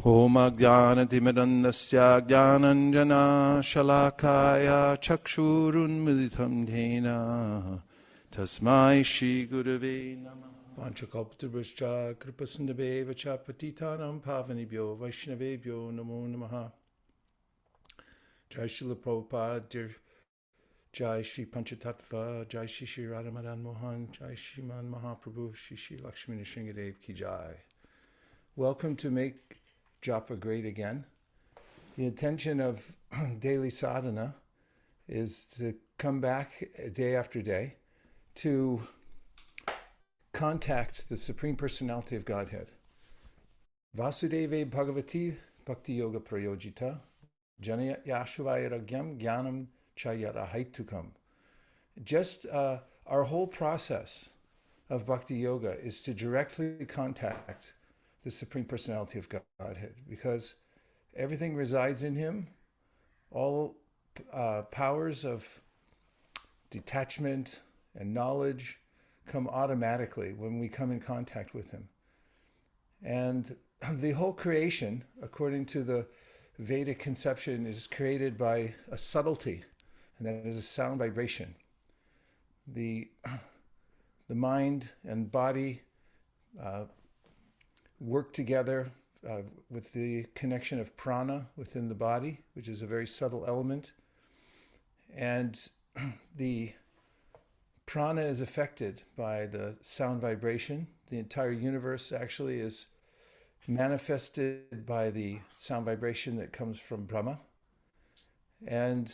Om Ajnanatimidandasya Jnananjana Shalakaya Chakshurunmilitam Dhena Tasmai Shri Gurave Namah. Vanchakalpataruscha Kripasindhaveva cha Patitanam Pavanibhyo Vaishnavebhyo Namo Namaha. Jai Srila Prabhupada, Jai Shri Panchatattva, Jai Shri Shri Radha Madan Mohan, Jai Shri Man Mahaprabhu, Shri Shri Lakshmi Nrsingadev Ki Jai. Welcome to Make Japa Great Again. The intention of daily sadhana is to come back day after day to contact the Supreme Personality of Godhead. Vasudeve Bhagavati Bhakti Yoga Prayojita Janaya Yashuvayaragyam Jnanam Chayara Haitukam. Just our whole process of Bhakti Yoga is to directly contact the Supreme Personality of Godhead, because everything resides in Him. All powers of detachment and knowledge come automatically when we come in contact with Him. And the whole creation, according to the Vedic conception, is created by a subtlety, and that is a sound vibration. The mind and body work together with the connection of prana within the body, which is a very subtle element. And the prana is affected by the sound vibration. The entire universe actually is manifested by the sound vibration that comes from Brahma. And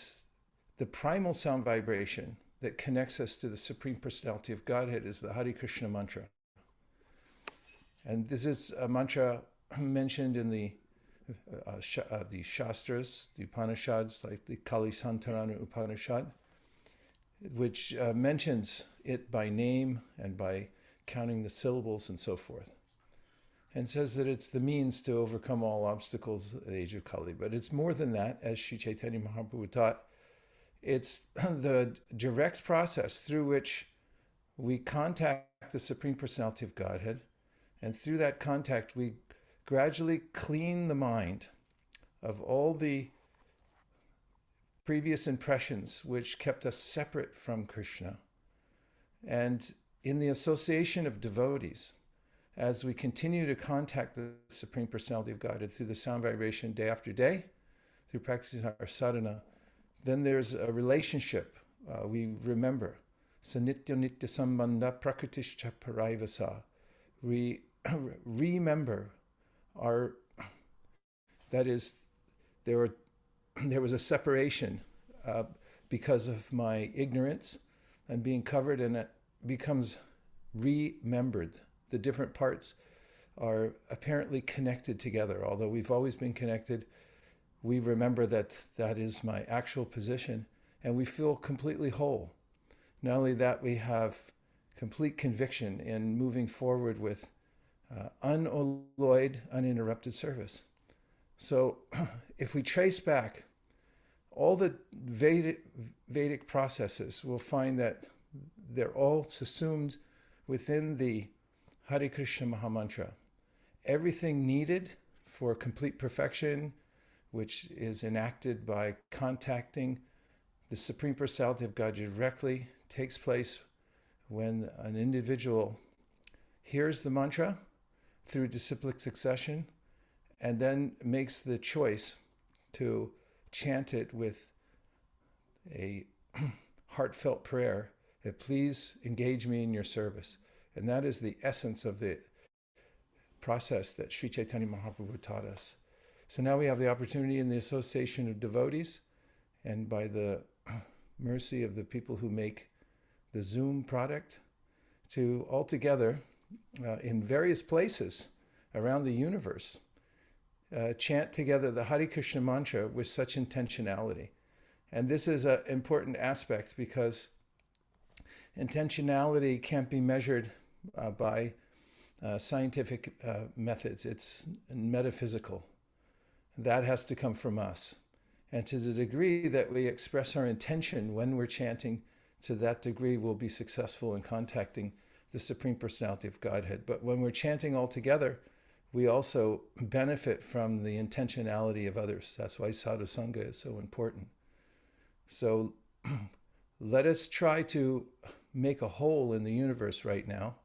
the primal sound vibration that connects us to the Supreme Personality of Godhead is the Hare Krishna mantra. And this is a mantra mentioned in the Shastras, the Upanishads, like the Kali Santarana Upanishad, which mentions it by name and by counting the syllables and so forth, and says that it's the means to overcome all obstacles of the age of Kali. But it's more than that, as Sri Chaitanya Mahaprabhu taught. It's the direct process through which we contact the Supreme Personality of Godhead, and through that contact we gradually clean the mind of all the previous impressions which kept us separate from Krishna. And in the association of devotees, as we continue to contact the Supreme Personality of Godhead through the sound vibration day after day, through practicing our sadhana, then there's a relationship. We remember, Sanitya Nitya Sambandha Prakritischa Paraivasa. We remember that is, there was a separation because of my ignorance and being covered, and it becomes remembered. The different parts are apparently connected together. Although we've always been connected, we remember that that is my actual position, and we feel completely whole. Not only that, we have complete conviction in moving forward with unalloyed, uninterrupted service. So if we trace back all the Vedic processes, we'll find that they're all subsumed within the Hare Krishna Mahamantra. Everything needed for complete perfection, which is enacted by contacting the Supreme Personality of God directly, takes place when an individual hears the mantra through disciplic succession and then makes the choice to chant it with a heartfelt prayer that please engage me in your service. And that is the essence of the process that Sri Chaitanya Mahaprabhu taught us. So now we have the opportunity in the association of devotees, and by the mercy of the people who make the Zoom product, to all together in various places around the universe chant together the Hare Krishna mantra with such intentionality. And this is an important aspect because intentionality can't be measured by scientific methods. It's metaphysical. That has to come from us. And to the degree that we express our intention when we're chanting, to that degree we'll be successful in contacting the Supreme Personality of Godhead. But when we're chanting all together, we also benefit from the intentionality of others. That's why sadhusanga is so important. So let us try to make a hole in the universe right now.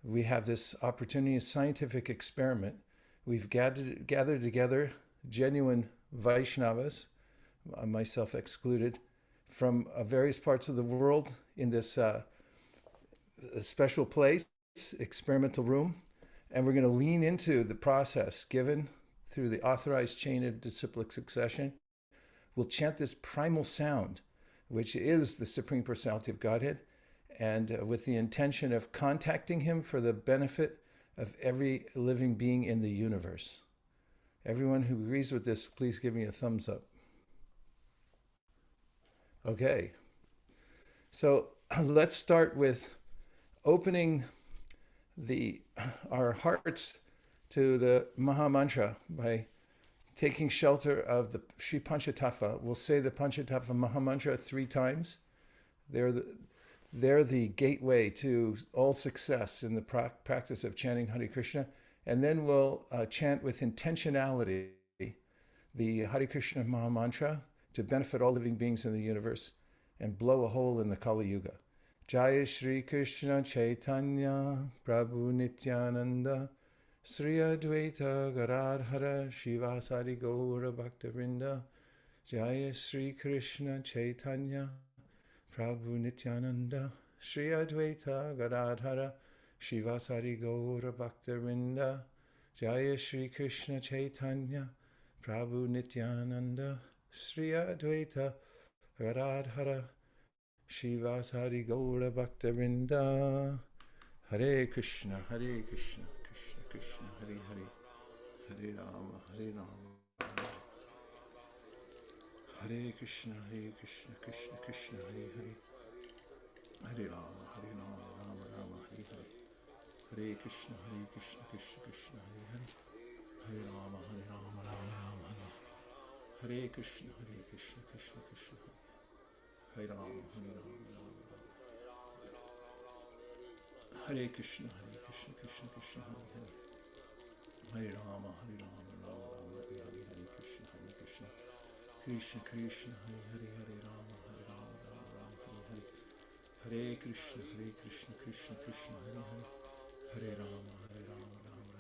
We have this opportunity, a scientific experiment. We've gathered together genuine Vaishnavas, myself excluded, from various parts of the world in this special place, experimental room. And we're going to lean into the process given through the authorized chain of disciplic succession. We'll chant this primal sound, which is the Supreme Personality of Godhead, and with the intention of contacting him for the benefit of every living being in the universe. Everyone who agrees with this, please give me a thumbs up. Okay. So let's start with opening our hearts to the Maha Mantra by taking shelter of the Sri Panchatattva. We'll say the Panchatattva Maha Mantra 3 times. They're the gateway to all success in the practice of chanting Hare Krishna. And then we'll chant with intentionality the Hare Krishna Maha Mantra to benefit all living beings in the universe and blow a hole in the Kali Yuga. Jaya Shri Krishna Chaitanya Prabhu Nityananda Sri Advaita Gadadhara Shivasari Gaura Bhaktavrinda. Jaya Shri Krishna Chaitanya Prabhu Nityananda Sri Advaita Gadadhara Shivasari Gaura Bhaktavrinda. Jaya Shri Krishna Chaitanya Prabhu Nityananda Sri Advaita Gadadhara Shivasari Gaura Bhaktavrinda. Hare Krishna, Hare Krishna, Krishna Krishna, Hare Hare, Hare Rama, Hare Rama, Hare Krishna, Krishna Krishna, Hare Hare, Hare Rama, Rama Rama, Hare Hare, Hare Krishna, Krishna Krishna, Hare Hare, Hare Rama, Rama Rama, Hare Krishna, Krishna Krishna, Hare Rama, Hare Krishna, Krishna Krishna, Hare Hare, Hare Rama, Rama Rama, Hare Hare, Krishna, Krishna Krishna, Hare Hare, Hare Rama, Rama Rama, Hare Hare, Hare Krishna, Krishna Krishna, Hare Hare, Hare Rama, Rama Rama, Hare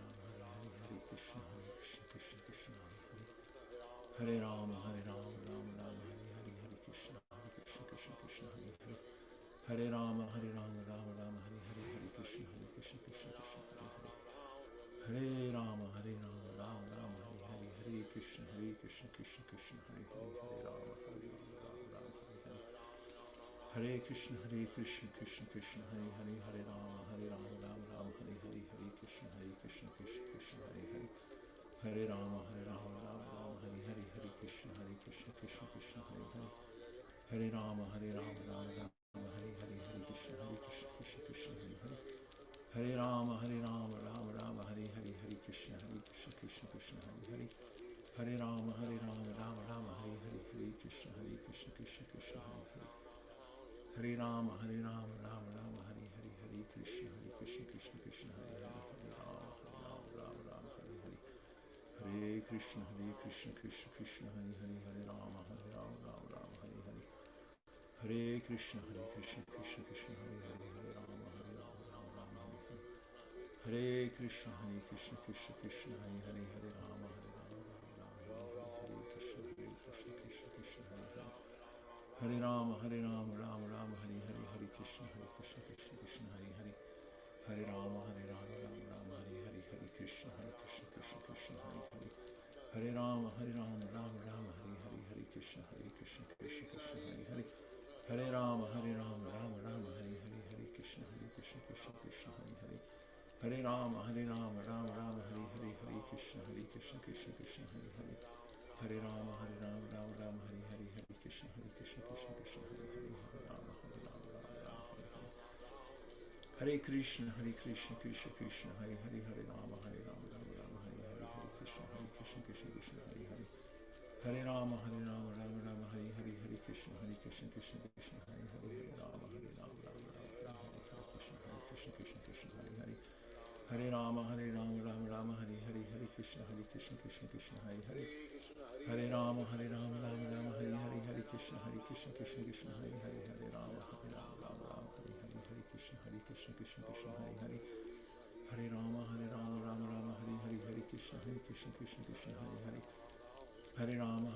Hare, Krishna, Krishna Krishna, Hare Hare, Hare Rama, Rama Rama, Hare Hare, Hare Krishna, Krishna, Hare Hare, Hare Rama, Rama Rama, Hare Hare, Hare Krishna, Krishna, Hare Hare, Hare Rama, Rama Rama, Hare Hare, Hare Krishna, Krishna, Hare Hare, Hare Rama, Rama, Hare Hare, Hare Krishna, Krishna, Hare Hare, Hare Rama, Rama, Hare Hare, Hare Krishna, Krishna, Hare Hare, Hare Rama, Rama, Hare Hare, Hare Krishna, Krishna, Hare Hare, Hare Rama, Rama, Hare Hare, Hare Krishna, Krishna, Hare Hare, Hare Rama, Rama, Hare Hare, Hare Krishna, Krishna, Hare Hare, Hare Rama, Rama, Hare Hare, Hare Krishna, Krishna, Hare Hare, Hare Rama, Rama, Hare Hare, Hare Krishna, Krishna, Hare Hare, Hare Rama, Hare Hare, Hare Krishna, Krishna, Hare Hare, Hare Rama, Rama, Hare Hare, Hare Krishna, Krishna, Hare Hare, Hare Rama, Rama, Hare Hare, Hare Krishna, Krishna, Hare Hare, Hare Rama, Hare Krishna, Krishna, Hare Hare, Hare Rama, Rama, Hare Hare, Hare Krishna, Krishna, Hare Hare, Hare Rama, Rama, Hare Hare, Hare Krishna, Krishna, Hare Hare, Hare Rama, Rama, Hare Hare, Hare Krishna, Krishna, Hare Hare, Hare Rama, Rama, Hare Hare, Hare Krishna, Krishna, Hare Hare, Hare Rama, Rama, Hare Hare, Hare Krishna, Krishna, Hare Hare, Hare Rama, Rama, Hare Hare, Hare Krishna, Krishna, Hare Hare, Hare Rama, Rama, Hare Hare, Hare Krishna, Krishna, Hare Hare, Hare Rama, Rama, Hare Hare, Hare Krishna, Krishna, Hare Hare, Hare Rama, Rama, Hare Hare, Hare Krishna, Krishna, Hare Hare, Hare Rama, Rama, Hare Krishna, Krishna, Hare Hare, Hare Rama, Rama, Hare Hare, Krishna Krishna Krishna Hare Hare Hare Rama Rama Rama Hare Hare Hare Krishna Krishna Krishna Hare Hare Hare Rama Rama Rama Hare Hare Hare Krishna Krishna Krishna Hare Hare Hare Rama Rama Rama Hare Hare Hare Krishna Krishna Krishna Hare Hare Hare Rama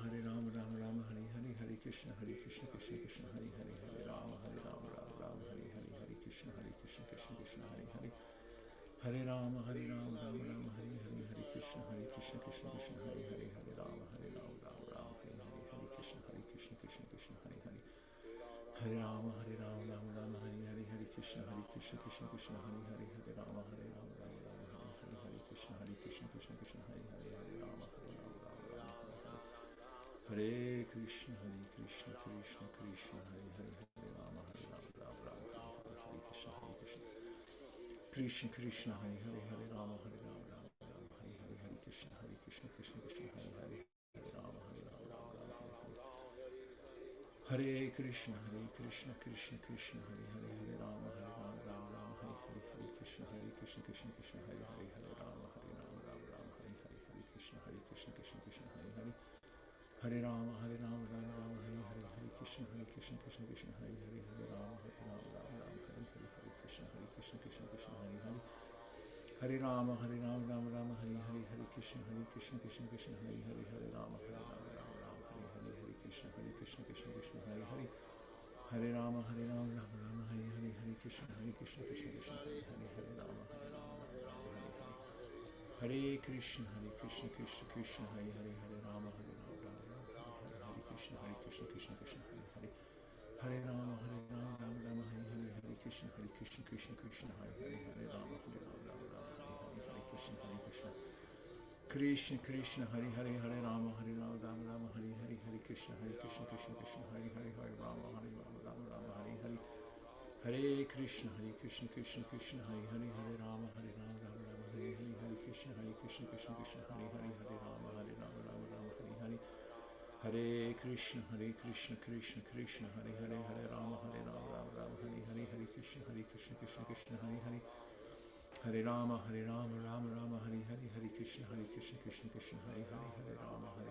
Rama Rama Hare Hare Hare Krishna Krishna Krishna Hare Hare Hare Rama Rama Hare Hare Hare Krishna Krishna Krishna Hare Hare Hare Rama Rama Hare Hare Hare Krishna Krishna Krishna Hare Hare Hare Rama Rama Hare Hare Hare Krishna Krishna Krishna Hare Hare Hare Rama Rama Hare Hare Hare Krishna Krishna Krishna Hare Hare Hare Rama Rama Hare Hare Krishna Krishna Krishna Hare Hare Hare Rama Hare Krishna Krishna Krishna Hare Hare Hare Rama Hare Krishna Krishna Hare Hare Hare Rama Hare Hare Hare Krishna Krishna Krishna Hare Hare Hare Rama Hare Krishna Krishna Krishna Hare Hare Hare Rama Hare Krishna Krishna Krishna Hare Hare Hare Rama Hare Krishna Krishna Hare Hare Hare Rama Hare Krishna Krishna Hare Hare Hare Rama Hare Krishna Krishna Hare Hare Hare Rama Hare Krishna Krishna Hare Hare Hare Rama Hare Krishna Krishna Hare Hare Hare Rama Hare Krishna Krishna Hare Hare Rama Hare Krishna Krishna Hare Hare Rama Hare Krishna Krishna Hare Hare Hare Rama Hare Krishna Krishna Hare Hare Rama Hare Krishna Krishna Hare Hare Rama Hare Krishna Krishna Hare Hare Rama Hare Hare Hare Krishna Krishna Hare Hare Rama Hare Krishna Krishna Hare Hare Rama Hare Hare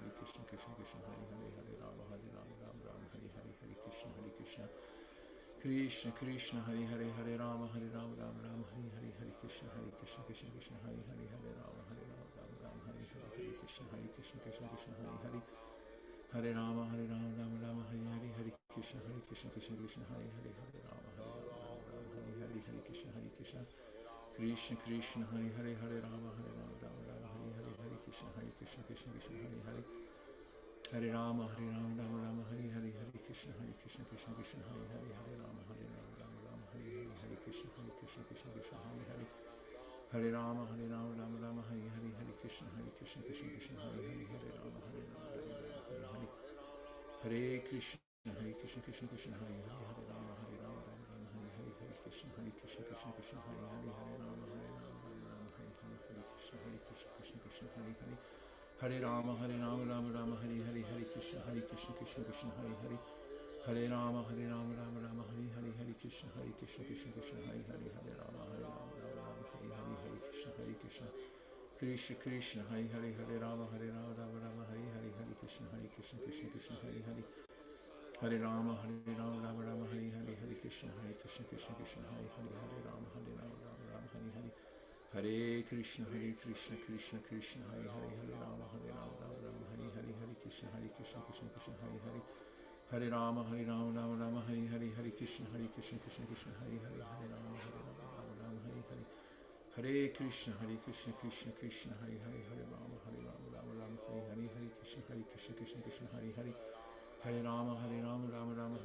Hare Krishna Krishna Hare Hare Rama Hare Krishna Hare Hare Hare Rama Rama Hare Krishna Krishna Hare Hare Rama Hare Krishna Krishna Hare Hare Rama Hare Krishna Krishna Hare Hare Rama Hare Krishna Krishna Hare Hare Rama Hare Krishna Hare Hare Hare Rama Rama Hare Krishna Krishna Hare Hare Rama Hare Krishna Krishna Hare Rama Hare Krishna Krishna Hare Hare Rama Rama Hare Krishna Krishna Hare Hare Rama Hare Krishna Hare Hare Hare Rama Rama Hare Krishna Krishna Hare Hare Rama Hare Krishna Krishna Hare Hare Rama Hare Krishna Krishna Hare Hare Rama Hare Krishna Hare Hare Hare Rama Rama Hare Krishna Krishna Hare Hare Hare Rama Rama Hare Krishna Krishna Hare Hare Hare Rama Hare Krishna Krishna Hare Rama Rama Hare Krishna Krishna Hare Hare Hare Rama Rama Hare Krishna Krishna Hare Hare Rama Rama Hare Hare Krishna Krishna Hare Rama Hare Krishna Hare Hare Hare Rama Rama Hare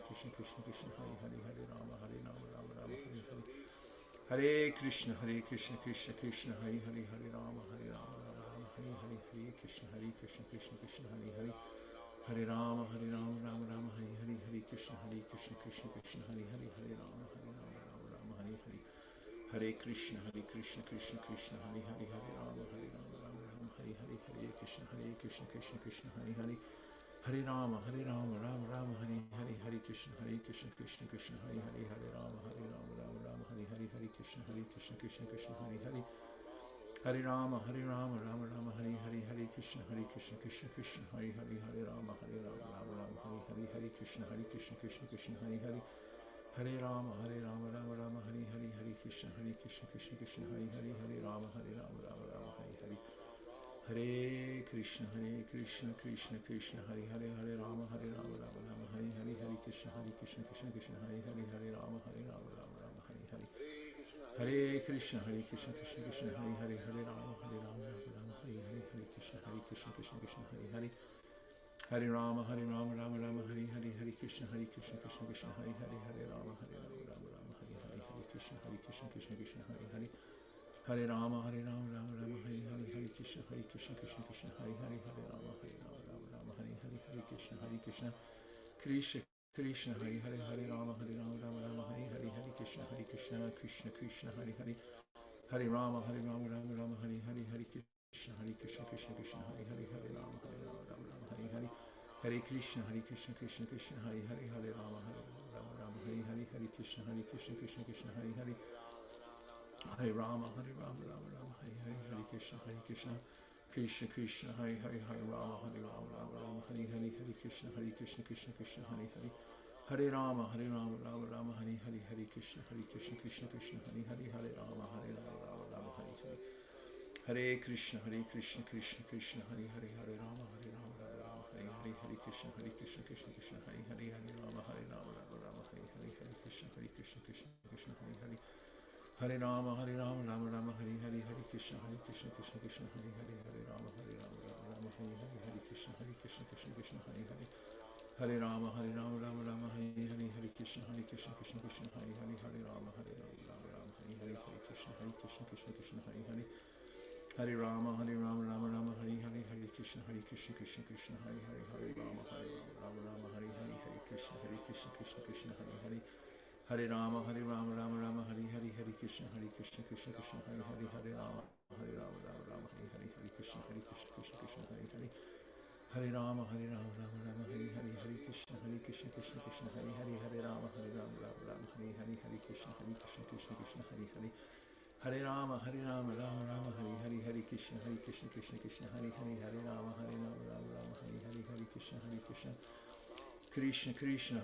Krishna Krishna Hare Hare Rama Hare Hare Hare Krishna Krishna Hare Rama Rama Hare Krishna Hare Hare Hare Rama Rama Hare Krishna Krishna Hare Hare Rama Rama Hare Hare Hare Krishna Krishna Hare Rama Hare Hare Krishna Krishna Hare Hare Hare Rama Rama Hare Krishna Krishna Hare Hare Rama Hare Hare Hare Krishna Krishna Hare Rama Rama Hare Hare Krishna Hare Hare Hare Rama Rama Hare Hare Krishna Krishna Hare Hare Hare Rama Rama Hare Hare Krishna Krishna Krishna Hare Hare Hare Rama Rama Rama Hare Hare Hare Krishna Krishna Krishna Hare Hare Hare Rama Rama Rama Hare Hare Krishna Krishna Krishna Hare Hare Hare Rama Rama Rama Hare Hare Hare Krishna Krishna Krishna Hare Hare Hare Rama Rama Rama Hare Hare Hare Krishna Krishna Krishna Hare Hare Hare Rama Rama Rama Hare Hare Hare Krishna Krishna Krishna Hare Hare Hare Rama Rama Rama Hare Hare Hare Krishna Krishna Krishna Hare Hare Hare Rama Rama Rama Hare Hare Hare Krishna Krishna Krishna Hare Hare Hare Rama Rama Rama Hare Hare Hare Krishna Krishna Krishna Hare Hare Hare Rama Rama Rama Hare Hare Hare Krishna Krishna Hare Hare Hare Rama Rama Rama Hare Hare Hare Krishna Krishna Hare Hare Hare Rama Rama Hare Hare Hare Krishna Krishna Krishna Hare Hare Hare Rama Rama Rama Hare Hare Hare Krishna Krishna Krishna Hare Hare Hare Rama Rama Rama Hare Hare Hare Krishna Krishna Hare Hare Hare Rama Rama Hare Hare Hare Krishna Krishna Hare Hare Hare Rama Rama Rama Hare Hare Hare Krishna Krishna Hare Hare Hare Rama Rama Rama Hare Hare Hare Krishna Krishna Hare Hare Hare Rama Rama Rama Hare Hare Hare Krishna Krishna Hare Hare Hare Rama Rama Rama Hare Hare Hare Krishna Krishna Hare Hare Hare Rama Rama Hare Hare Hare Krishna Krishna Hare Hare Hare Rama Rama Hare Hare Hare Krishna Krishna Hare Hare Hare Rama Rama Hare Hare Hare Krishna Krishna Hare Hare Hare Rama Rama Hare Hare Hare Krishna Krishna Hare Hare Hare Rama Rama Hare Hare Hare Krishna Krishna Hare Hare Hare Rama Rama Hare Hare Hare Krishna Krishna Hare Hare Hare Rama Rama Hare Hare Hare Krishna Krishna Hare Hare Hare Rama Rama Hare Hare Hare Krishna Krishna Hare Hare Hare Rama Rama Hare Hare Hare Krishna Krishna Hare Hare Hare Rama Rama Hare Hare Hare Krishna Krishna Hare Hare Hare Rama Rama Hare Hare Hare Krishna Krishna Hare Hare Hare Rama Rama Hare Hare Hare Krishna Krishna Hare Hare Hare Rama Rama Hare Hare Hare Krishna Krishna Hare Hare Hare Rama Rama Hare Hare Hare Krishna Krishna Hare Hare Hare Rama Rama Hare Hare Hare Krishna Krishna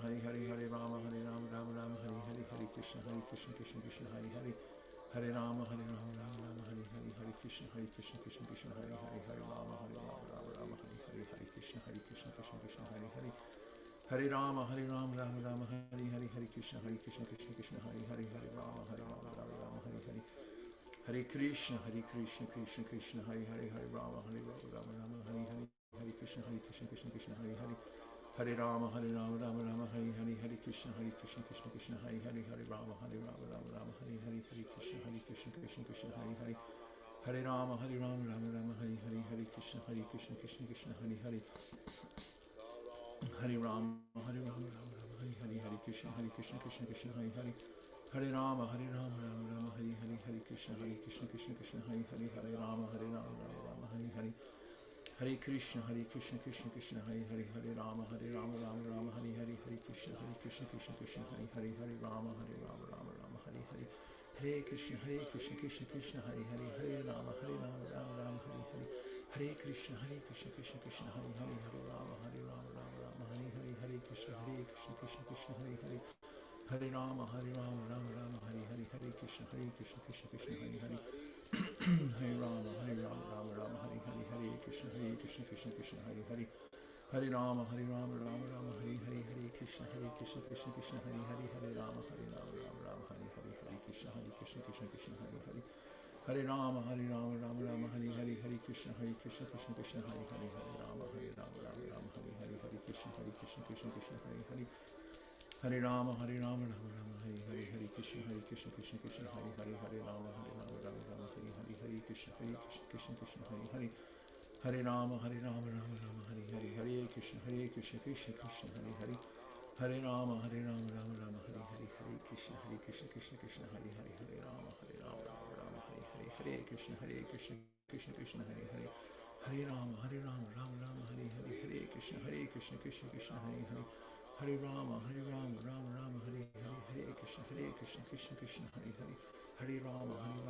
Hare Hare Hare Rama Rama Hare Hare Hare Krishna Krishna Hare Hare Hare Rama Rama Hare Hare Hare Krishna Krishna Hare Hare Hare Rama Rama Hare Hare Hare Krishna Krishna Hare Hare Hare Rama Rama Hare Hare Hare Krishna Krishna Hare Hare Hare Rama Rama Hare Hare Hare Krishna Krishna Hare Hare Hare Rama Rama Hare Hare Hare Krishna Hare Hare Hare Rama Rama Hare Hare Hare Krishna Krishna Hare Hare Hare Rama Rama Hare Hare Hare Krishna Hare Hare Hare Rama Rama Hare Hare Hare Krishna Hare Hare Hare Rama Rama Hare Hare Hare Krishna Hare Hare Hare Rama Rama Hare Hare Hare Krishna Hare Hare Hare Rama Rama Hare Hare Hare Krishna Krishna Hare Hare Hare Rama Rama Hare Hare Hare Krishna Hare Hare Hare Rama Rama Hare Hare Hare Krishna Krishna Hare Hare Hare Rama Rama Hare Hare Hare Krishna Krishna Hare Hare Hare Rama Rama Hare Hare Hare Krishna Krishna Hare Hare Hare Rama Rama Hare Hare Hare Krishna Krishna Hare Hare Hare Rama Rama Hare Hare Hare Krishna Krishna Hare Hare Hare Rama Rama Hare Hare Hare Krishna Krishna Hare Hare Hare Rama Rama Hare Hare Hare Krishna Krishna Hare Hare Hare Rama Rama Hare Hare Hare Krishna Krishna Hare Hare Hare Rama Rama Hare Hare Hare Krishna Krishna Hare Hare Hare Rama Rama Hare Hare Hare Krishna Krishna Hare Hare Hare Rama Rama Hare Hare Hare Krishna Krishna Hare Hare Hare Rama Rama Hare Hare Hare Krishna Krishna Hare Hare Hare Rama Rama Hare Hare Hare Krishna Krishna Hare Hare Hare Rama Rama Hare Hare Hare Krishna Krishna Hare Hare Hare Rama Rama Hare Hare Hare Krishna Krishna Hare Hare Hare Rama Rama Hare Hare Hare Krishna Krishna Hare Hare Hare Rama, Rama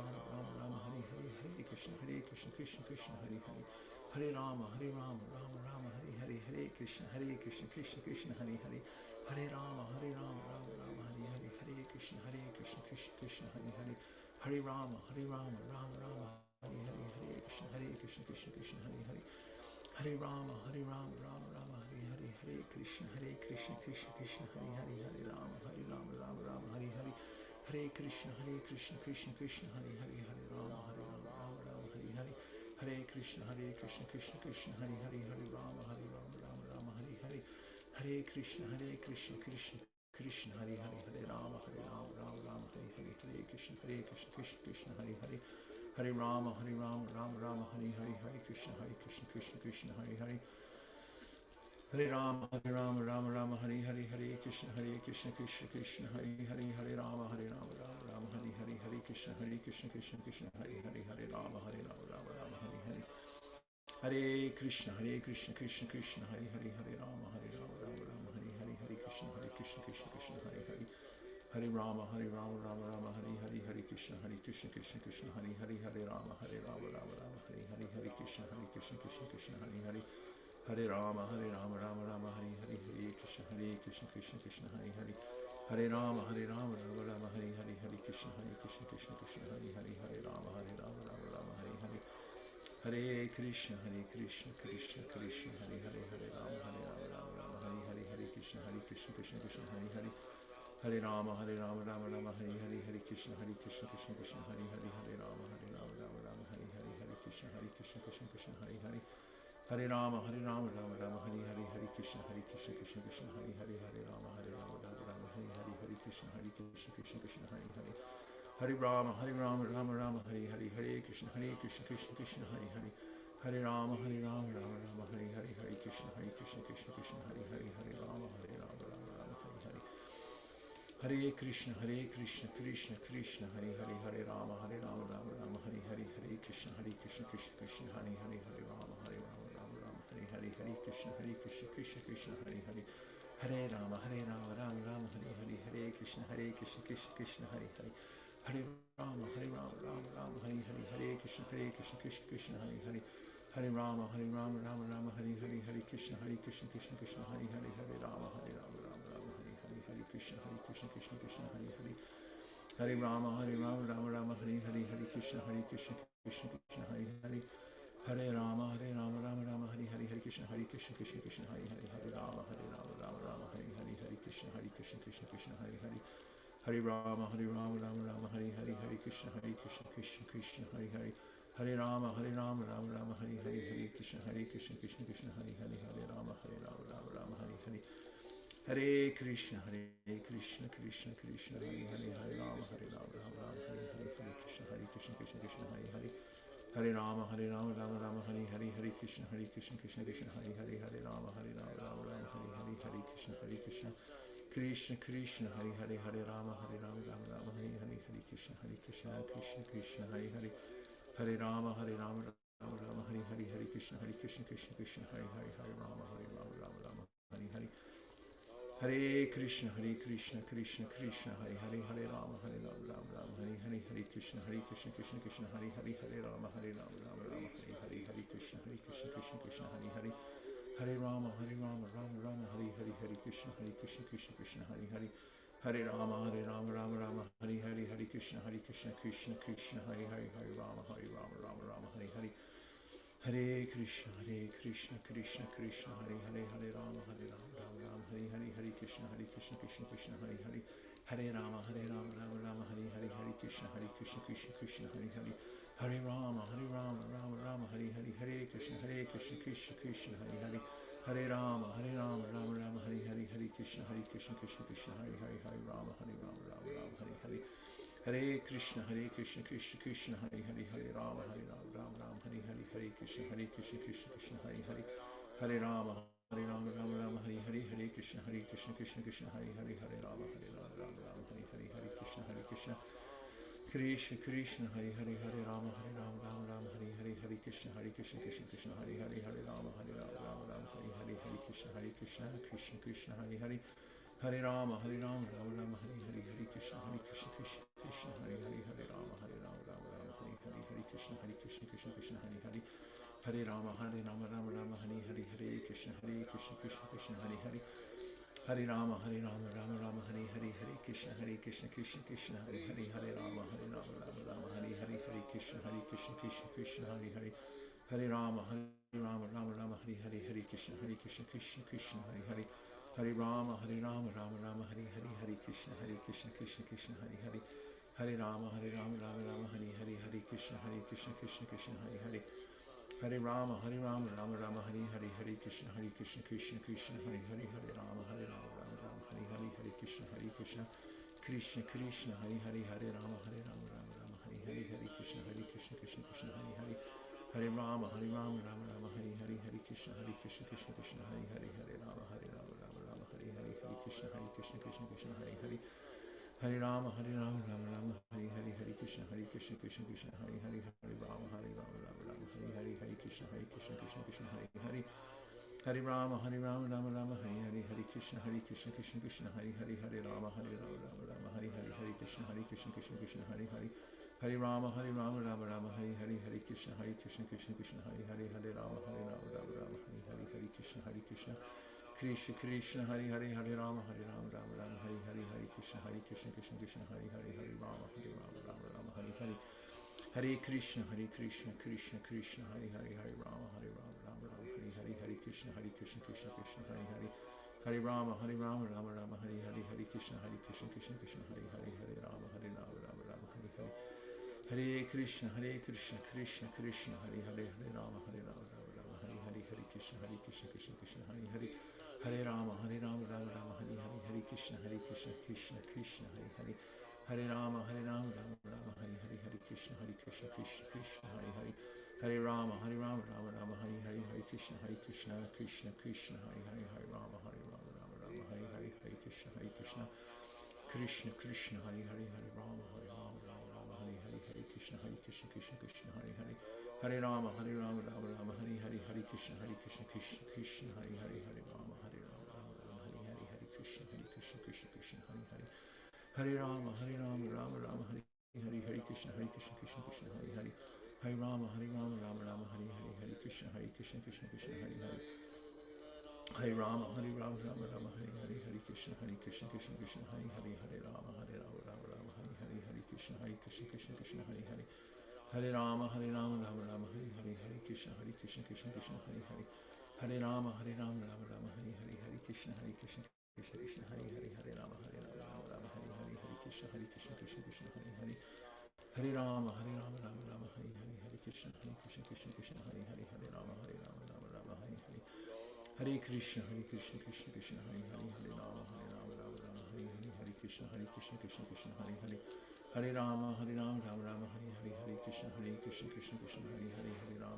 Rama, Hare Hare, Hare Krishna, Krishna Krishna, Hare Hare. Hare Rama, Rama Rama, Hare Hare, Hare Krishna, Krishna Krishna, Hare Hare. Hare Rama, Rama Rama, Hare Hare, Hare Krishna, Krishna Krishna, Hare Hare. Hare Rama, Rama Rama, Hare Hare, Hare Krishna, Krishna Krishna, Hare Hare. Hare Rama, Rama Rama, Hare Hare, Hare Krishna, Krishna Krishna, Hare Hare. Hare Rama, Rama, Hare Hare. Hare Krishna, Krishna Krishna, Hare Hare. Hare Rama, Rama, Hare Hare. Hare Krishna, Krishna Krishna, Hare Hare. Hare Rama, Rama, Hare Hare. Hare Krishna, Krishna Krishna, Hare Hare. Hare Rama, Rama, Hare Hare. Hare Krishna, Krishna Hare Hare. Hare Rama, Rama, Hare Hare. Hare Krishna, Krishna Hare Hare. Hare Rama, Rama, Hare Hare. Hare Krishna, Krishna Hare Hare. Hare Rama, Rama, Hare Hare. Hare Krishna, Krishna Hare Hare. Hare Rama, Rama, Hare Hare. Hare Krishna, Krishna Hare Hare. Hare Rama, Rama, Hare Hare. Hare Krishna, Krishna Hare Hare. Hare Rama, Rama, Hare Hare. Hare Krishna, Krishna Hare Hare. Hare Rama, Rama, Hare Hare. Hare Krishna, Krishna Hare Hare. Hare Rama, Rama, Hare Hare. Hare Krishna, Krishna Hare Hare. Hare Rama, Rama, Hare Hare. Hare Krishna, Krishna Hare Hare. Hare Rama, Rama, Hare Hare. Hare Krishna, Krishna Hare Hare. Hare Rama, Rama, Hare Hare. Hare Krishna, Krishna Hare Hare. Hare Rama, Rama, Hare Hare. Hare Krishna, Krishna Hare Hare. Hare Rama, Rama, Hare Hare. Hare Krishna, Krishna Hare Hare. Hare Rama, Rama, Hare Hare. Hare Krishna, Krishna Hare Hare. Hare Rama, Rama, Hare Hare. Hare Krishna, Krishna Hare Hare. Hare Rama, Rama, Hare Hare. Hare Krishna, Krishna Hare Hare. Hare Rama, Rama, Hare Hare. Hare Krishna, Krishna Hare Hare. Hare Rama, Rama, Hare Hare. Hare Krishna, Krishna Hare Hare. Hare Rama, Rama, Hare Hare. Hare Krishna, Krishna Hare Hare. Hare Rama, Rama, Hare Hare. Hare Krishna, Krishna Hare Hare. Hare Rama, Rama, Hare Hare. Hare Krishna, Krishna Hare Hare. Hare Rama, Rama, Hare Hare. Hare Krishna, Krishna Hare Hare. Hare Rama, Rama, Hare Hare. Hare Krishna, Krishna Hare Hare. Hare Rama, Rama, Hare Hare. Hare Krishna, Krishna Hare Hare. Hare Rama, Rama, Hare Hare. Hare Krishna, Krishna Hare Hare. Hare Rama, Rama, Hare Hare. Hare Krishna, Krishna Hare Hare. Hare Rama, Rama, Hare Hare. Hare Krishna, Krishna Hare Hare. Hare Rama, Rama, Hare Hare. Hare Krishna, Krishna Hare Hare. Hare Rama, Rama, Hare Hare. Hare Krishna, Krishna Hare Hare. Hare Rama, Rama, Hare Hare. Hare Krishna, Krishna Hare Hare. Hare Rama, Rama, Hare Hare. Hare Krishna, Krishna Hare Hare. Hare Rama, Rama, Hare Hare. Hare Krishna, Krishna Hare Hare. Hare Rama, Rama, Hare Hare. Hare Krishna, Krishna Hare Hare. Hare Rama, Rama, Hare Hare. Hare Krishna, Krishna Hare Hare. Hare Rama, Rama, Hare Hare. Hare Krishna, Krishna Hare Hare. Hare Rama, Rama, Hare Hare. Hare Krishna, Krishna Hare Hare. Hare Rama, Rama, Hare Hare. Hare Krishna, Krishna Hare Hare. Hare Rama, Rama, Hare Hare. Hare Krishna, Krishna Hare Hare. Hare Rama, Rama, Hare Hare. Hare Krishna, Krishna Hare Hare. Hare Rama, Rama, Hare Hare. Hare Krishna, Krishna Hare Hare. Hare Rama, Rama, Hare Hare. Hare Krishna, Krishna Hare Hare. Hare Rama, Rama, Hare Hare. Hare Krishna, Krishna Hare Hare. Hare Rama, Rama, Hare Hare. Hare Krishna, Krishna Hare Hare. Hare Rama, Rama, Hare Hare. Hare Krishna, Krishna Hare Hare. Hare Rama, Rama, Hare Hare. Hare Krishna, Krishna Hare Hare. Hare Rama, Rama, Hare Hare. Hare Krishna, Krishna Hare Hare. Hare Rama, Rama, Hare Hare. Hare Krishna, Krishna Hare Hare. Hare Rama, Rama, Hare Hare. Hare Krishna, Krishna Hare Hare. Hare Rama, Rama, Hare Hare. Hare Krishna, Krishna Hare Hare. Hare Rama, Rama, Hare Hare. Hare Krishna, Krishna Hare Hare. Hare Rama, Rama, Hare Hare. Hare Krishna, Krishna Hare Hare. Hare Rama, Rama, Hare Hare. Hare Krishna, Krishna Krishna, Hare Hare, Hare Rama, Rama Rama, Hare Hare, Hare Krishna, Krishna Krishna, Hare Hare, Hare Rama, Rama Rama, Hare Hare, Hare Krishna, Krishna Krishna, Hare Hare, Hare Rama, Rama Rama, Hare Hare, Hare Krishna, Krishna Krishna, Hare Hare, Hare Rama, Rama, Hare Hare, Hare Krishna, Krishna Krishna, Hare Hare, Hare Rama, Rama, Hare Hare, Hare Krishna, Krishna Krishna, Hare Hare, Hare Rama, Rama, Hare Hare, Hare Krishna, Krishna Krishna, Hare Hare, Hare Rama, Rama, Hare Hare, Hare Krishna, Krishna Krishna, Hare Hare, Hare Rama, Rama, Hare Hare, Hare Krishna, Krishna Krishna, Hare Hare, Hare Rama, Rama, Hare Hare, Hare Krishna, Krishna Krishna, Hare Hare, Hare Rama, Rama, Hare Hare, Hare Krishna, Krishna, Hare Hare, Hare Rama, Rama, Hare Hare, Hare Krishna, Krishna, Hare Hare, Hare Rama, Rama, Hare Hare, Hare Krishna, Krishna, Hare Hare, Hare Rama, Rama, Hare Hare, Hare Krishna, Krishna, Hare Hare, Hare Rama, Rama, Hare Hare, Hare Krishna, Krishna, Hare Hare, Hare Rama, Rama, Hare Hare, Hare Krishna, Krishna, Hare Hare, Hare Rama, Rama, Hare Hare, Hare Krishna, Krishna, Hare Hare, Hare Rama, Rama, Hare Hare, Hare Krishna, Krishna, Hare Hare, Hare Rama, Rama, Hare Hare, Hare Krishna, Krishna, Hare Hare, Hare Rama, Rama, Hare Hare, Hare Krishna, Krishna, Hare Hare, Hare Rama, Rama, Hare Hare, Hare Krishna, Krishna Krishna, Hare Hare, Hare Rama, Rama, Hare Hare, Hare Krishna, Krishna, Hare Hare, Hare Rama, Rama, Hare Hare, Hare Krishna, Krishna, Hare Hare, Hare Rama, Rama, Hare Hare, Hare Krishna, Krishna Krishna, Hare Hare, Hare Rama, Rama, Hare Hare, Hare Krishna, Krishna, Hare Hare, Hare Rama, Rama, Hare Hare, Hare Krishna, Krishna, Hare Hare, Hare Rama, Rama, Hare Hare, Hare Krishna, Krishna, Hare Hare, Hare Rama, Rama, Hare Hare, Hare Krishna, Krishna, Hare Hare, Hare Rama, Rama, Hare Hare, Hare Krishna, Krishna, Hare Hare, Hare Rama, Rama, Hare Hare, Hare Krishna, Krishna, Hare Hare, Hare Rama, Rama, Hare Hare, Hare Krishna, Krishna, Hare Hare, Hare Rama, Rama, Hare Hare, Hare Krishna, Krishna, Hare Hare, Hare Rama, Rama, Hare Hare, Hare Krishna, Krishna, Hare Hare, Hare Rama, Rama, Hare Hare, Hare Krishna, Krishna, Hare Hare, Hare Rama, Rama, Hare Hare, Hare Krishna, Krishna, Hare Hare, Hare Rama, Rama, Hare Hare, Hare Krishna, Krishna, Hare Hare, Hare Rama, Rama, Hare Hare, Hare Krishna, Krishna, Hare Hare, Hare Rama, Rama, Hare Hare, Hare Krishna, Krishna, Hare Hare, Hare Rama, Rama, Hare Hare, Hare Krishna, Krishna, Hare Hare, Hare Rama, Rama, Hare Hare, Hare Krishna, Krishna, Hare Hare, Hare Rama, Rama, Hare Hare, Hare Krishna, Krishna, Hare Hare, Hare Rama, Rama, Hare Hare, Hare Krishna, Krishna, Hare Hare, Hare Rama, Rama, Hare Hare, Hare Krishna, Krishna, Hare Hare, Hare Rama, Rama, Hare Hare, Hare Krishna, Krishna, Hare Hare, Hare Rama, Rama, Hare Hare, Hare Krishna, Krishna, Hare Hare, Hare Rama, Rama, Hare Hare, Hare Krishna, Krishna, Hare Hare, Hare Rama, Rama, Hare Hare, Hare Krishna, Krishna, Hare Hare, Hare Rama, Rama,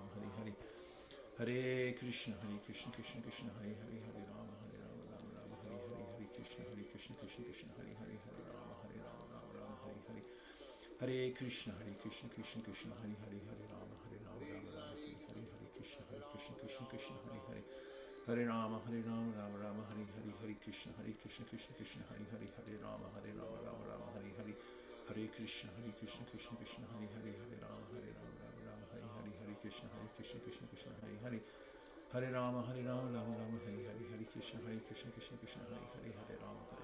Hare Hare, Hare Krishna, Krishna, Hare Hare, Hare Rama, Rama, Hare Hare, Hare Krishna, Krishna, Hare Hare, Hare Rama, Rama, Hare Hare, Hare Krishna, Krishna, Hare Hare, Hare Rama, Rama, Hare Hare, Hare Krishna, Krishna, Hare Hare, Hare Rama, Rama, Hare Hare, Hare Krishna, Hare Hare, Hare Rama, Rama, Hare Hare, Hare Krishna, Krishna, Hare Hare, Hare Rama, Rama,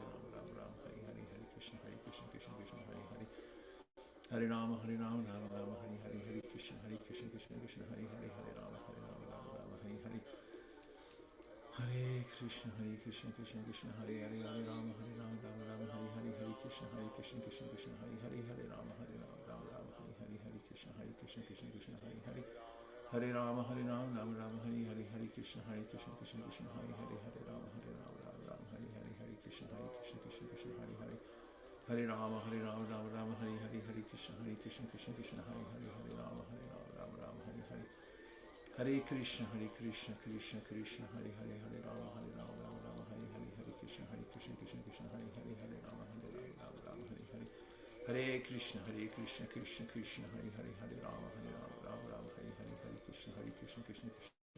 Hare Hare, Hare Krishna, Krishna, Hare Hare, Hare Rama, Rama, Hare Hare, Hare Krishna, Krishna, Hare Hare, Hare Rama, Rama, Hare Hare, Hare Krishna, Krishna, Hare Hare, Hare Rama, Rama, Hare Hare, Hare Krishna, Krishna, Hare Hare, Hare Rama, Rama, Hare Hare, Hare Krishna, Krishna, Hare Hare, Hare Rama, Rama, Hare Hare, Hare Krishna, Krishna, Hare Hare, Hare Rama, Rama, Hare Hare, Hare Krishna, Krishna, Hare Hare, Hare Rama, Rama, Hare Hare, Hare Krishna, Krishna, Hare Hare, Hare Rama, Rama, Hare Hare, Hare Krishna, Krishna, Hare Hare, Hare Rama, Rama, Hare Hare, Hare Krishna,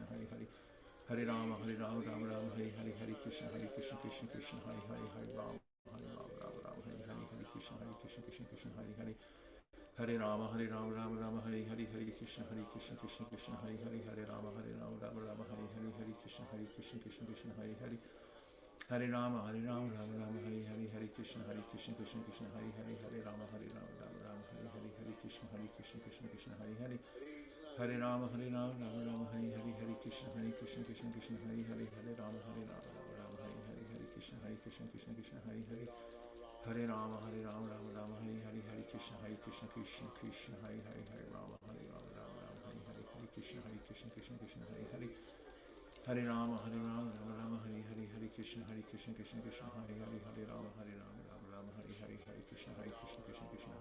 Hare Hare, Hare Rama, Rama, Hare Hare, Hare Krishna, Krishna, Hare Hare, Hare Rama, Rama, Hare Hare, Hare Krishna, Krishna Hare Hare Hare Rama Rama Rama Hare Hare Hare Krishna Krishna Krishna Hare Hare Hare Rama Rama Rama Hare Hare Hare Krishna Krishna Krishna Hare Hare Hare Rama Rama Rama Hare Hare Hare Krishna Krishna Krishna Hare Hare Hare Rama Rama Rama Hare Hare Hare Krishna Krishna Hare Hare Hare Rama Rama Rama Hare Hare Hare Krishna Krishna Hare Hare Hare Rama Rama Hare Hare Hare Krishna Krishna Hare Hare Hare Rama Rama Rama Hare Hare Hare Krishna Krishna Hare Hare Hare Rama Rama Hare Hare Hare Krishna Krishna Hare Hare Hare Rama Rama Rama Hare Hare Hare Krishna Krishna Hare Hare Hare Rama Rama Hare Hare Hare Krishna Krishna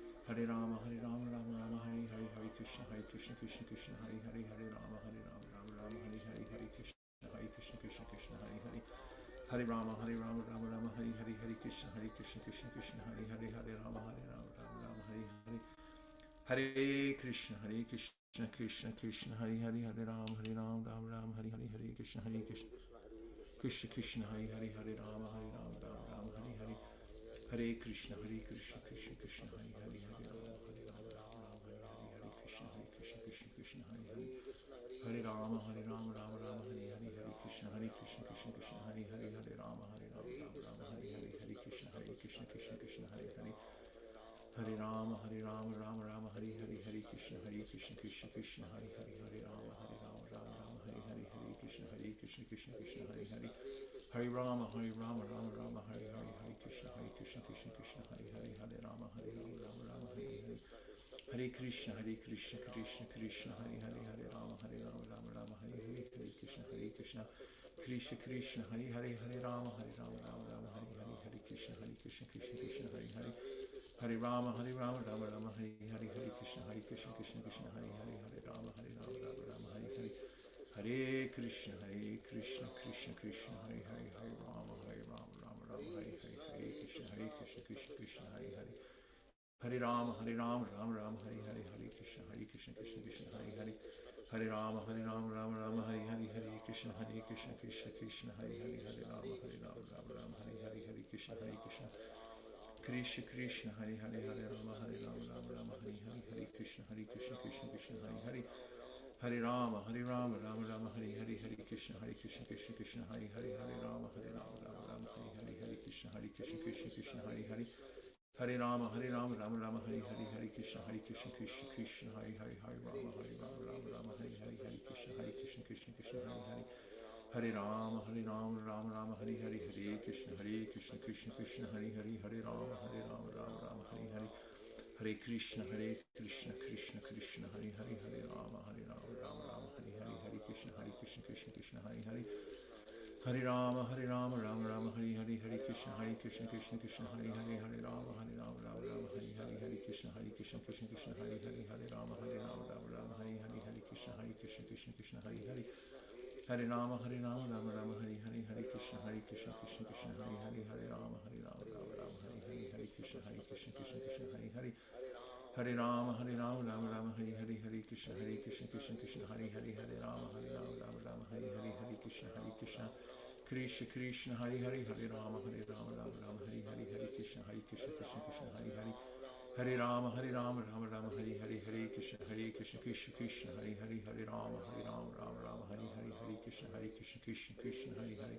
Hare Hare Hare Rama Rama Rama Hare Hare Hare Krishna Krishna Hare Hare Hare Rama Rama Rama Hare Hare Hare Krishna Krishna Hare Hare Hare Rama Rama Rama Hare Hare Hare Krishna Krishna Hare Hare Hare Rama Rama Hare Hare Hare Krishna Krishna Krishna Hare Hare Hare Rama Rama Hare Hare Hare Krishna Krishna Hare Hare Hare Rama Rama Hare Hare Hare Krishna Krishna Krishna Hare Hare Hare Rama Rama Hare Krishna Krishna Hare Hare Hare Rama Rama Hare Hare Hare Krishna Krishna Hare Hare Hare Rama Rama Hare Hare Hare Krishna Krishna Hare Hare Hare Rama Rama Hare Hare Hare Krishna Krishna Hare Hare Hare Rama Rama Hare Hare Hare Krishna Krishna Hare Hare Hare Rama Rama Hare Hare Hare Krishna Krishna Hare Hare Hare Rama Rama Hare Hare Hare Krishna Krishna Hare Hare Hare Rama Rama Hare Hare Hare Krishna Krishna Hare Hare Hare Rama Rama Hare Hare Hare Krishna Krishna Hare Hare Hare Rama Rama Hare Hare Hare Krishna Krishna Hare Hare Hare Rama Rama Hare Hare Hare Krishna Krishna Hare Hare Hare Rama Rama Hare Hare Hare Krishna Hare Hare Hare Rama Rama Hare Hare Hare Krishna Krishna Hare Hare Hare Rama Rama Hare Hare Hare Krishna Krishna Hare Hare Hare Rama Rama Hare Hare Hare Krishna Krishna Hare Hare Hare Rama Rama Hare Hare Hare Krishna Krishna Hare Hare Hare Rama Rama Hare Hare Hare Krishna Krishna Hare Hare Hare Rama Rama Hare Hare Hare Krishna Krishna Hare Hare Hare Rama Rama Hare Hare Hare Krishna Krishna Hare Hare Hare Rama Rama Hare Hare Hare Krishna Hare Hare Hare Rama Rama Hare Hare Hare Krishna Krishna Hare Hare Hare Rama Rama Hare Hare Hare Krishna Krishna Hare Hare Hare Rama Rama Hare Hare Hare Krishna Hare Hare Hare Rama Rama Hare Hare Hare Krishna Krishna Hare Hare Hare Rama Rama Hare Hare Hare Krishna Hare Hare Hare Rama Rama Hare Hare Hare Krishna Hare Hare Hare Rama Rama Hare Hare Hare Krishna Hare Hare Hare Rama Rama Hare Hare Hare Krishna Hare Hare Hare Rama Rama Hare Hare Hare Krishna Hare Hare Hare Rama Rama Hare Hare Hare Krishna Krishna Hare Hare Hare Rama Rama Hare Hare Hare Krishna Hare Hare Hare Rama Rama Hare Hare Hare Krishna Krishna Hare Hare Hare Rama Rama Hare Hare Hare Krishna Krishna Hare Hare Hare Rama Rama Hare Hare Hare Krishna Krishna Hare Hare Hare Rama Rama Hare Hare Hare Krishna Krishna Hare Hare Hare Rama Rama Hare Hare Hare Krishna Krishna Hare Hare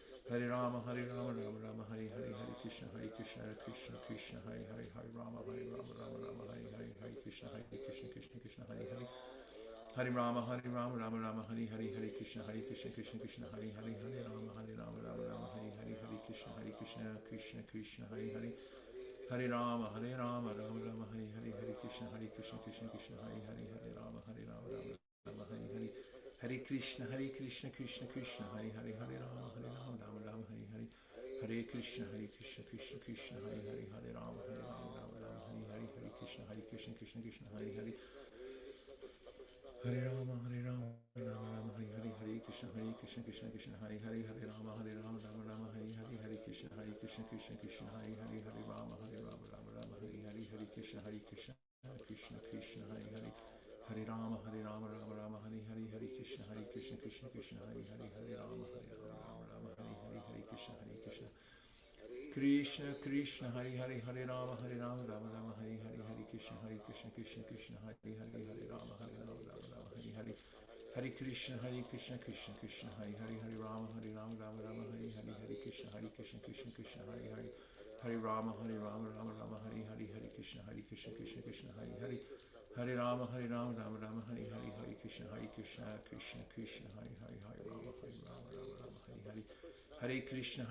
Hare Rama Rama Hare Hare Hare Krishna Krishna Hare Hare Hare Rama Rama Hare Hare Hare Krishna Krishna Hare Hare Hare Rama Rama Hare Hare Hare Krishna Krishna Hare Hare Hare Rama Rama Hare Hare Hare Krishna Krishna Hare Hare Hare Rama Rama Hare Hare Hare Krishna Hare Hare Hare Rama Rama Hare Hare Hare Krishna Hare Hare Hare Rama Rama Hare Hare Hare Krishna Hare Hare Hare Rama Rama Hare Hare Hare Krishna Krishna Hare Hare Hare Rama Rama Hare Hare Hare Krishna Krishna Hare Hare Hare Rama Rama Hare Hare Hare Krishna Krishna Krishna Hare Hare Hare Rama Rama Rama Hare Hare Hare Krishna Krishna Krishna Hare Hare Hare Rama Rama Rama Hare Hare Hare Krishna Krishna Krishna Hare Hare Hare Rama Rama Rama Hare Hare Hare Krishna Krishna Krishna Hare Hare Hare Rama Rama Rama Hare Hare Hare Krishna Krishna Krishna Hare Hare Hare Rama Rama Rama Hare Hare Hare Krishna Krishna Krishna Hare Hare Hare Rama Rama Hare Hare Hare Krishna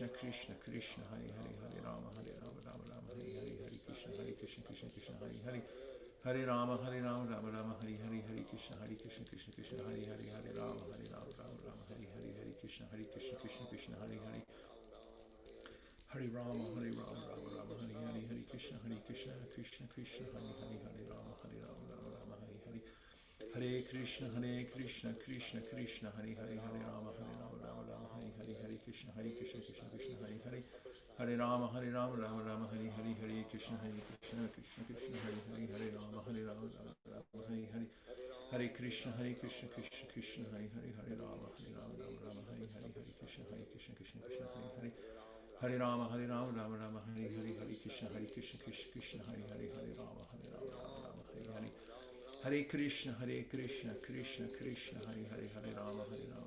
Krishna Krishna Hare Hare Hare Rama Rama Rama Hare Hare Hare Krishna Krishna Krishna Hare Hare Hare Rama Rama Rama Hare Hare Hare Krishna Krishna Krishna Hare Hare Hare Rama Rama Rama Hare Hare Hare Krishna Krishna Hare Hare Hare Rama Rama Rama Hare Hare Hare Krishna Krishna Krishna Hare Hare Hare Rama Rama Rama Hare Hare Hare Krishna Krishna Krishna Hare Hare Hare Rama Rama Rama Hare Hare Hare Krishna Krishna Hare Hare Hare Rama Rama Rama Hare Hare Hare Krishna Krishna Hare Hare Hare Rama Rama Hare Hare Hare Krishna Krishna Hare Hare Hare Rama Rama Hare Hare Hare Krishna Krishna Hare Hare Hare Rama Rama Rama Hare Hare Hare Krishna Krishna Hare Hare Hare Rama Rama Hare Hare Hare Krishna Krishna Krishna Hare Hare Hare Rama Rama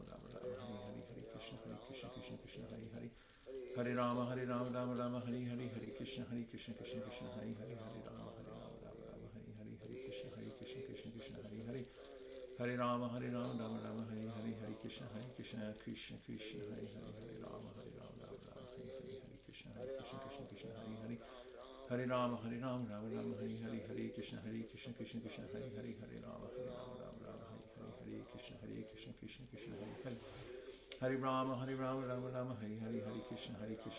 Rama Hare Hare Krishna Krishna Hare Hare Hare Rama Rama Rama Hare Hare Hare Krishna Krishna Hare Hare Hare Rama Rama Rama Hare Hare Hare Krishna Krishna Hare Hare Hare Rama Rama Rama Hare Hare Hare Krishna Krishna Hare Hare Hare Rama Rama Hare Hare Krishna Krishna Hare Hare Hare Rama Rama Rama Hare Hare Hare Krishna Krishna Hare Hare Hare Rama Rama Rama Hare Hare Krishna Krishna Hare Hare Hare Rama Rama Rama Hare Hare Hare Krishna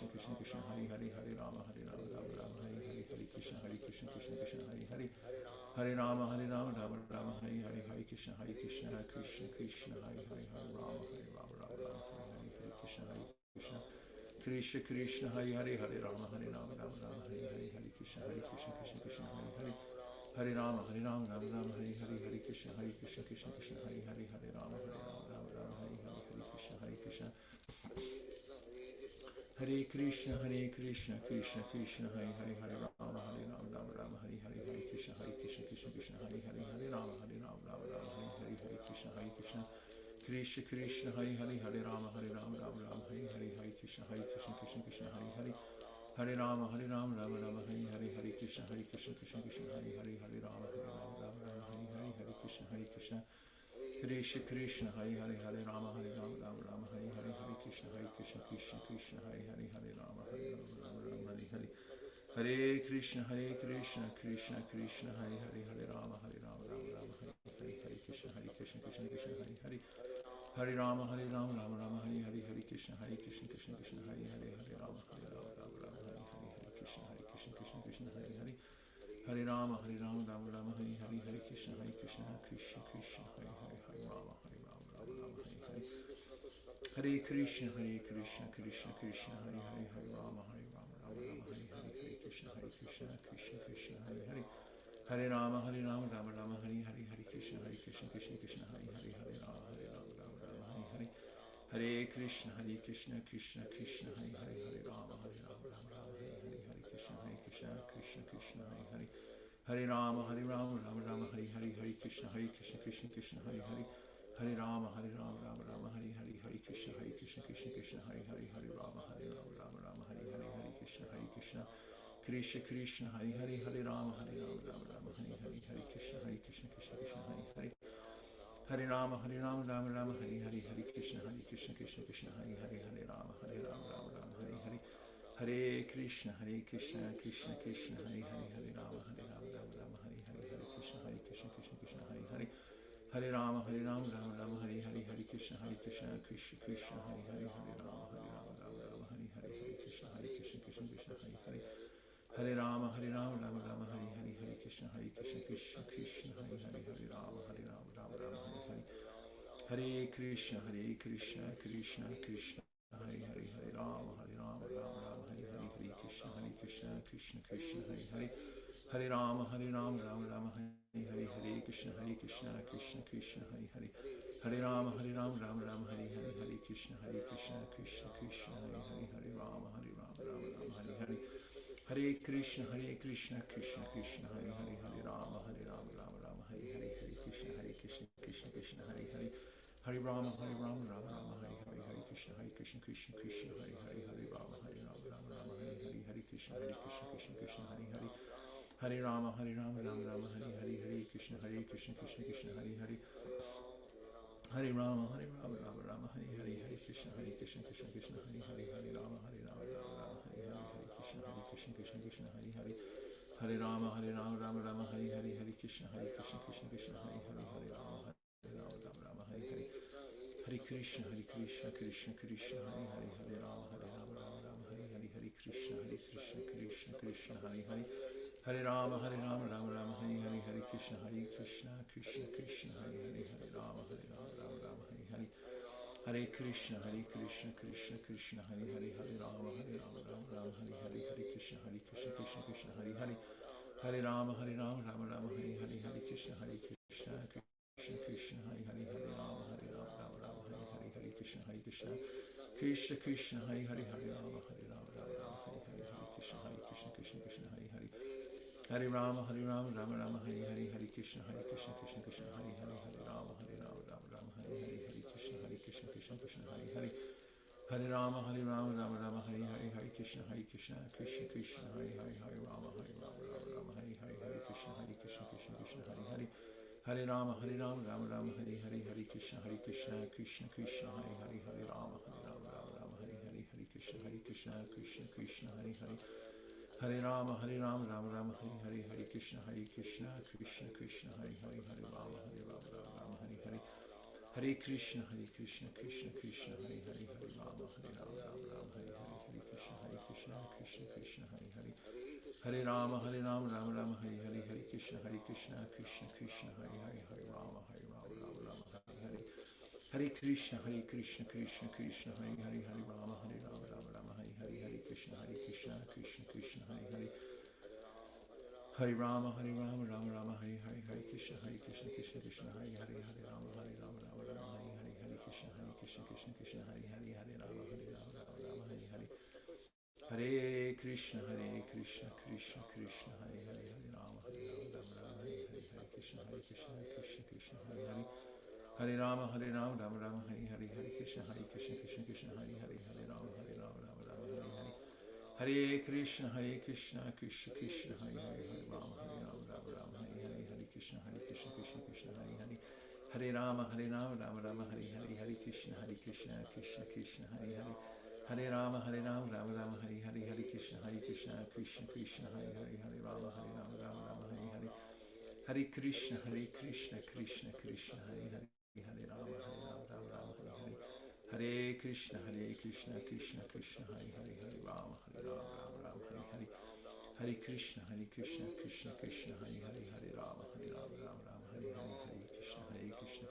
Krishna Hare Hare Hare Rama Rama Rama Hare Hare Hare Krishna Krishna Hare Hare Hare Rama Rama Rama Hare Hare Hare Krishna Krishna Hare Hare Hare Rama Rama Rama Hare Hare Krishna Krishna Hare Hare Hare Rama Rama Hare Hare Hare Krishna Krishna Hare Hare Hare Rama Rama Hare Hare Hare Krishna Krishna Hare Hare Hare Rama Rama Hare Hare Hare Krishna Hare Krishna Krishna Krishna Hare Hare Hare Rama Rama Hare Hare Hare Krishna Krishna Hare Hare Hare Rama Rama Hare Hare Hare Krishna Krishna Hare Hare Hare Rama Rama Hare Hare Hare Krishna Krishna Hare Hare Hare Rama Rama Hare Hare Hare Krishna Krishna Hare Hare Hare Rama Rama Hare Hare Hare Krishna Krishna Hare Hare Hare Rama Rama Hare Hare Hare Krishna Krishna Hare Hare Hare Rama Rama Hare Hare Hare Krishna Krishna Hare Hare Hare Rama Rama Hare Hare Hare Krishna Hare Hare Hare Rama Rama Hare Hare Hare Krishna Krishna Hare Hare Hare Rama Rama Hare Hare Krishna Hare Hare Hare Rama Rama Hare Hare Hare Krishna Krishna Hare Hare Hare Rama Rama Hare Hare Hare Krishna Krishna Hare Hare Hare Rama Rama Hare Hare Hare Krishna Krishna Hare Hare Hare Rama Rama Hare Hare Hare Krishna Krishna Hare Hare Hare Rama Rama Hare Hare Hare Krishna Krishna Hare Hare Hare Rama Rama Hare Hare Hare Krishna Hare Hare Hare Rama Rama Hare Hare Hare Krishna Krishna Hare Hare Hare Rama Rama Hare Hare Hare Krishna Krishna Hare Hare Hare Rama Rama Hare Hare Hare Krishna Krishna Hare Hare Hare Rama Rama Hare Hare Hare Krishna Hare Hare Hare Rama Rama Hare Hare Hare Krishna Hare Hare Hare Rama Rama Hare Hare Hare Krishna Krishna Hare Hare Hare Rama Rama Hare Hare Hare Krishna Hare Hare Hare Rama Rama Hare Hare Hare Krishna Krishna Hare Hare Hare Rama Rama Hare Hare Hare Krishna Hare Hare Hare Rama Rama Hare Hare Hare Krishna Krishna Hare Hare Hare Rama Rama Hare Hare Hare Krishna Krishna Hare Hare Hare Rama Rama Hare Hare Hare Krishna Hare Hare Hare Rama Rama Hare Hare Hare Krishna Krishna Hare Hare Hare Rama Rama Hare Hare Hare Krishna Krishna Hare Hare Hare Rama Hare Krishna, Krishna Krishna, Hare Hare, Hare Rama, Rama Rama, Hare Hare, Hare Krishna, Krishna Krishna, Hare Hare, Hare Rama, Rama Rama, Hare Hare, Hare Krishna, Krishna Krishna, Hare Hare, Hare Rama, Rama Rama, Hare Hare, Hare Krishna, Krishna Hare Hare, Hare Rama, Rama Rama, Hare Hare, Hare Krishna, Krishna, Hare Hare, Hare Rama, Rama Rama, Hare Hare, Hare Krishna, Krishna, Hare Hare, Hare Rama, Rama Rama, Hare Hare, Hare Krishna, Krishna, Hare Hare, Hare Rama, Rama Rama, Hare Hare, Hare Krishna, Krishna, Hare Hare, Hare Rama, Rama Rama, Hare Hare, Hare Krishna, Krishna Krishna, Hare Hare, Hare Rama, Rama Hare Hare, Hare Krishna, Krishna, Hare Hare, Hare Rama, Rama Rama, Hare Hare, Hare Krishna, Krishna Krishna, Hare Hare, Hare Rama, Rama Rama, Hare Hare, Hare Krishna, Krishna Krishna, Hare Hare, Hare Rama, Rama Rama, Hare Hare, Hare Krishna, Krishna, Hare Hare, Hare Rama, Rama Rama, Hare Hare, Hare Krishna, Krishna, Hare Hare, Hare Rama, Rama Rama, Hare Hare, Hare Krishna, Krishna, Hare Hare, Hare Rama, Rama Rama, Hare Hare, Hare Krishna, Krishna, Hare Hare, Hare Rama, Rama Rama, Hare Hare, Hare Krishna, Krishna, Hare Hare, Hare Rama, Rama Rama, Hare Hare, Hare Krishna, Hare Hare, Hare Rama, Rama Rama, Hare Hare, Hare Krishna, Krishna, Hare Hare, Hare Rama, Rama, Hare Hare, Hare Krishna, Hare Hare, Hare Rama, Rama Rama, Hare Hare, Hare Krishna, Krishna, Hare Hare, Hare Rama, Rama, Hare Hare, Hare Krishna, Krishna, Hare Hare, Hare Rama, Rama Rama, Hare Hare, Hare Krishna, Krishna, Hare Hare, Hare Rama, Rama, Hare Hare, Hare Krishna, Krishna, Hare Hare, Hare Rama, Rama, Hare Hare, Hare Krishna, Hare Hare, Hare Rama, Rama Rama, Hare Hare, Hare Krishna, Krishna, Hare Hare, Hare Rama, Rama, Hare Hare, Hare Krishna, Krishna, Hare Hare, Hare Rama, Rama, Hare Hare, Hare Krishna, Krishna, Hare Hare, Hare Rama, Rama Rama, Hare Hare, Hare Krishna, Krishna, Hare Hare, Hare Rama, Rama Rama, Hare Hare, Hare Krishna, Krishna, Hare Hare, Hare Rama, Rama, Hare Hare, Hare Krishna, Krishna, Hare Hare, Hare Rama, Rama, Hare Hare, Hare Krishna, Krishna, Hare Hare, Hare Rama, Rama Rama, Hare Hare, Hare Krishna, Krishna, Hare Hare, Hare Rama, Rama, Hare Hare, Hare Krishna, Krishna, Hare Hare, Hare Rama, Rama, Hare Hare, Hare Krishna, Krishna, Hare Hare, Hare Rama, Rama Rama, Hare Hare, Hare Krishna, Krishna, Hare Hare, Hare Rama, Rama Rama, Hare Hare, Hare Krishna, Krishna, Hare Hare, Hare Rama, Rama, Hare Hare, Hare Krishna, Krishna, Hare Hare, Hare Rama, Rama, Hare Hare, Hare Krishna, Krishna, Hare Hare, Hare Rama, Rama, Hare Hare, Hare Krishna, Krishna, Hare Hare, Hare Rama, Rama, Hare Hare, Hare Krishna, Hare Hare, Hare Rama, Rama, Hare Hare, Hare Krishna, Krishna, Hare Hare, Hare Rama, Rama, Hare Hare, Hare Krishna, Krishna, Hare Hare, Hare Rama, Rama, Hare Hare, Hare Krishna, Krishna, Hare Hare, Hare Rama, Rama,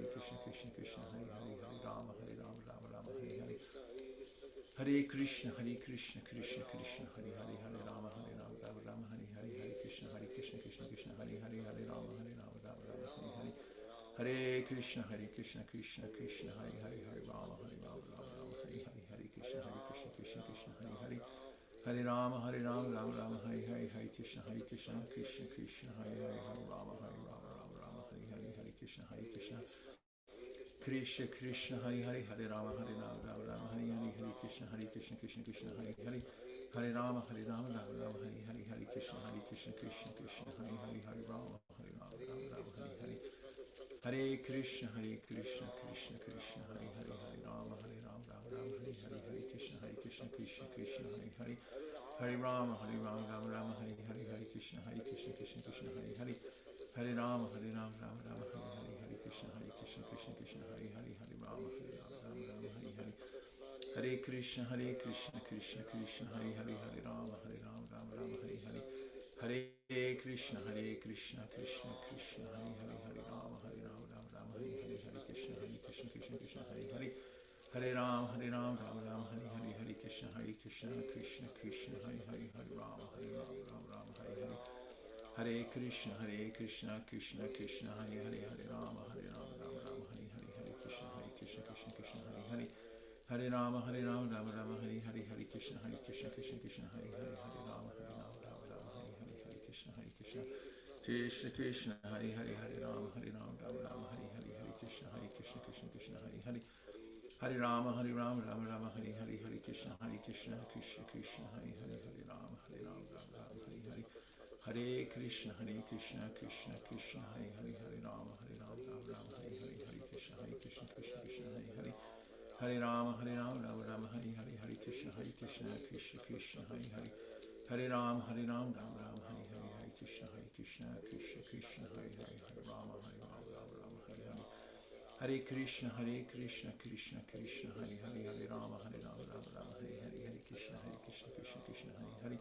Hare Hare, Hare Krishna, Krishna, Hare Hare, Hare Rama, Rama, Hare Hare, Hare Krishna, Krishna, Hare Hare, Hare Rama, Rama, Hare Hare, Hare Krishna, Krishna, Hare Hare, Hare Rama, Rama, Hare Hare, Hare Krishna, Krishna, Hare Hare, Hare Rama, Rama, Hare Hare, Hare Krishna, Krishna, Hare Hare, Hare Rama, Rama, Hare Hare, Hare Krishna, Krishna, Hare Hare, Hare Rama, Rama, Hare Hare, Hare Krishna, Krishna, Hare Hare, Hare Rama, Rama, Hare Hare, Hare Krishna, Krishna, Hare Hare, Hare Rama, Rama, Hare Hare, Hare Krishna, Krishna, Hare Hare, Hare Rama, Rama, Hare Hare, Hare Krishna, Krishna, Hare Hare, Hare Rama, Rama, Hare Hare, Hare Krishna, Krishna, Hare Hare, Hare Rama, Rama, Hare Hare, Hare Krishna, Krishna, Hare Hare, Hare Rama, Rama, Hare Hare, Hare Krishna, Krishna, Hare Hare, Hare Rama, Rama, Hare Hare, Hare Krishna, Krishna, Hare Hare, Hare Rama, Rama, Hare Hare, Hare Krishna, Krishna, Hare Hare, Hare Rama, Rama, Hare Hare, Hare Krishna, Krishna, Hare Rama, Rama Rama, Hare Hare, Hare Krishna, Krishna Krishna, Hare Hare, Hare Rama, Rama Rama, Hare Hare, Hare Krishna, Krishna Krishna, Hare Hare, Hare Rama, Rama Rama, Hare Hare, Hare Krishna, Krishna Krishna, Hare Hare. Hare Rama, Rama Rama, Hare Hare, Hare Krishna, Krishna Krishna, Hare Hare, Hare Rama, Rama Rama, Hare Hare. Hare Krishna, Krishna Krishna, Hare Hare, Hare Rama, Rama Rama, Hare Hare, Hare Krishna, Krishna Krishna, Hare Hare. Hare Rama, Rama Rama, Hare Hare, Hare Krishna, Krishna Krishna, Hare Hare. Hare Rama, Rama Rama, Hare Hare, Hare Krishna, Krishna Krishna, Hare Hare, Hare Rama, Rama Rama, Hare Hare. Hare Krishna, Krishna Krishna, Hare Hare, Hare Rama, Rama Rama, Hare Hare, Hare Krishna, Krishna Hare Hare.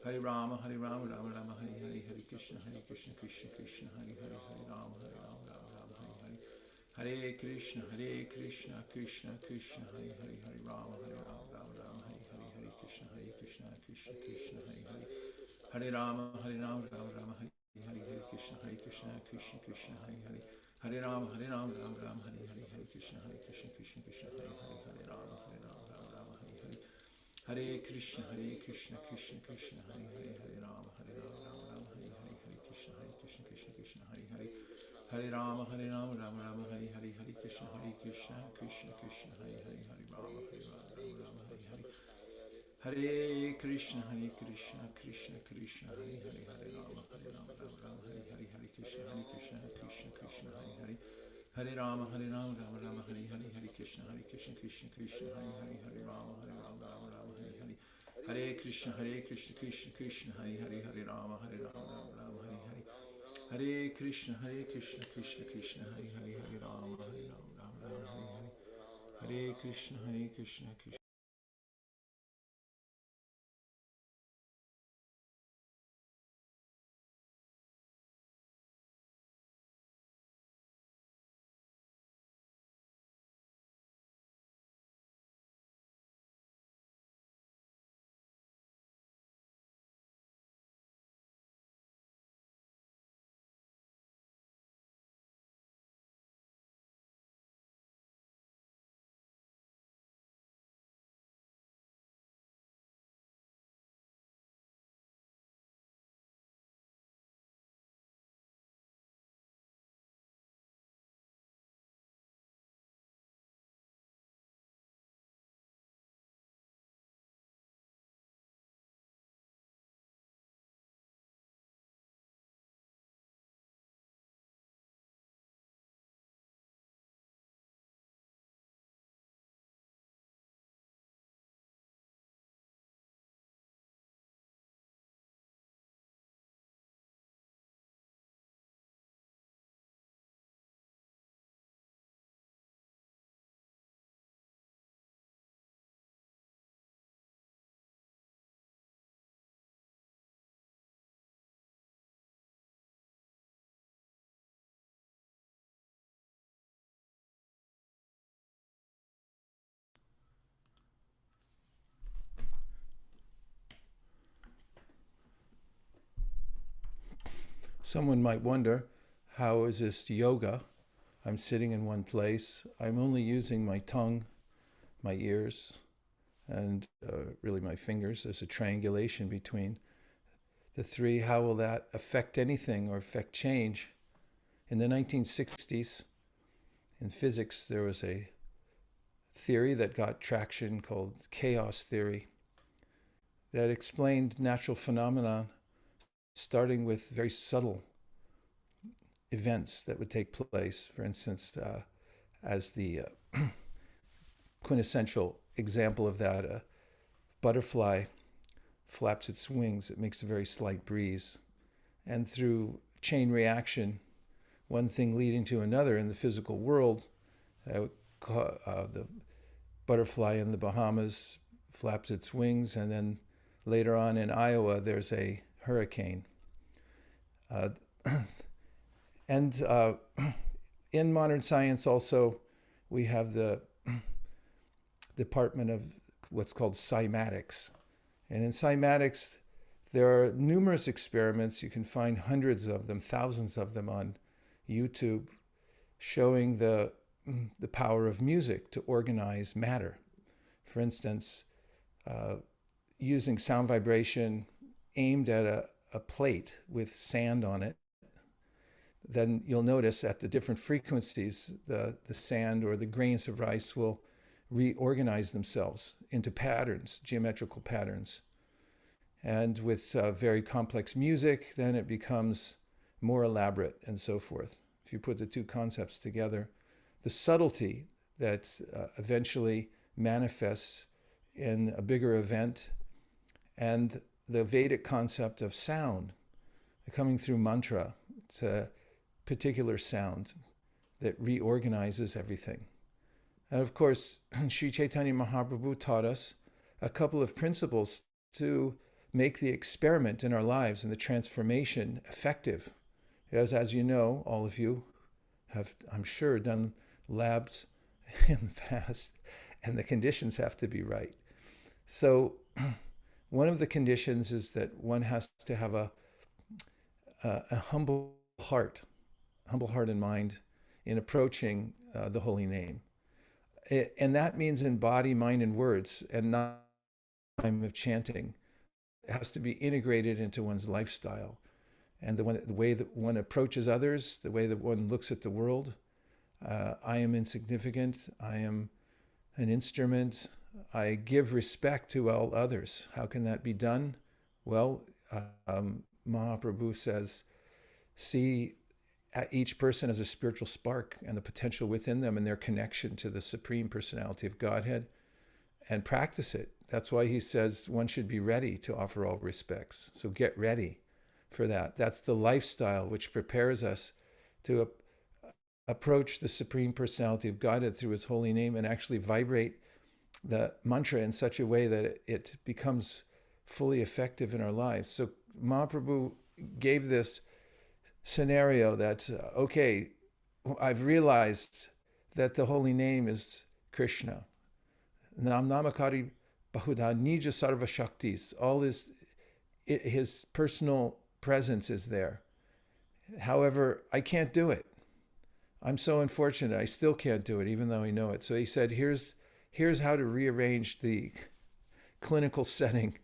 Hare Rama, Rama Rama, Hare Hare, Hare Krishna, Krishna Krishna, Hare Hare, Hare Rama, Rama, Hare Hare. Hare Krishna, Krishna Krishna, Hare Hare, Hare Rama, Rama, Hare Hare, Hare Krishna, Krishna Krishna, Hare Hare. Hare Rama, Rama, Hare Hare, Hare Krishna, Krishna Krishna, Hare Hare. Hare Rama, Rama, Hare Hare, Hare Krishna, Krishna Krishna, Hare Hare, Hare Rama, Rama, Hare Hare. Hare Krishna, Krishna Krishna, Hare Hare, Hare Rama, Rama, Hare Hare, Hare Krishna, Krishna Hare Hare. Hare Rama, Rama, Hare Hare, Hare Krishna, Krishna Krishna, Hare Hare, Hare Rama, Rama, Hare Hare. Hare Krishna, Krishna Krishna, Hare Hare, Hare Rama, Rama, Hare Hare, Hare Krishna, Krishna Krishna, Hare Hare. Hare Rama, Rama, Hare Hare, Hare Krishna, Krishna Hare Hare, Hare Rama, Rama, Hare Hare. Hare Krishna, Krishna Hare Hare, Hare Rama, Rama, Hare Hare. Hare Krishna, Krishna Hare Hare, Hare Rama, Rama, Hare Hare. Hare Krishna, Krishna. Someone might wonder, how is this yoga? I'm sitting in one place. I'm only using my tongue, my ears, and really my fingers. There's a triangulation between the three. How will that affect anything or affect change? In the 1960s, in physics, there was a theory that got traction called chaos theory that explained natural phenomena starting with very subtle events that would take place. For instance, as the quintessential example of that, a butterfly flaps its wings, it makes a very slight breeze. And through chain reaction, one thing leading to another in the physical world, the butterfly in the Bahamas flaps its wings, and then later on in Iowa, there's a hurricane. Uh, and in modern science also, we have the department of what's called cymatics. And in cymatics, there are numerous experiments. You can find hundreds of them, thousands of them on YouTube, showing the power of music to organize matter. For instance, using sound vibration aimed at a plate with sand on it, then you'll notice at the different frequencies, the sand or the grains of rice will reorganize themselves into patterns, geometrical patterns. And with very complex music, then it becomes more elaborate and so forth. If you put the two concepts together, the subtlety that eventually manifests in a bigger event, and the Vedic concept of sound coming through mantra. It's a particular sound that reorganizes everything. And of course, Sri Chaitanya Mahaprabhu taught us a couple of principles to make the experiment in our lives and the transformation effective. As you know, all of you have, I'm sure, done labs in the past, and the conditions have to be right. So one of the conditions is that one has to have a humble heart and mind in approaching the holy name. And that means in body, mind, and words, and not time of chanting. It has to be integrated into one's lifestyle. And the way that one approaches others, the way that one looks at the world. I am insignificant. I am an instrument. I give respect to all others. How can that be done? Well, Mahaprabhu says, see each person as a spiritual spark and the potential within them and their connection to the Supreme Personality of Godhead, and practice it. That's why he says one should be ready to offer all respects. So get ready for that. That's the lifestyle which prepares us to approach the Supreme Personality of Godhead through his holy name and actually vibrate the mantra in such a way that it becomes fully effective in our lives. So Mahaprabhu gave this scenario that, okay, I've realized that the holy name is Krishna. Nam Namakari Bahuda Nija Sarva Shaktis. All his personal presence is there. However, I can't do it. I'm so unfortunate. I still can't do it, even though I know it. So he said, here's how to rearrange the clinical setting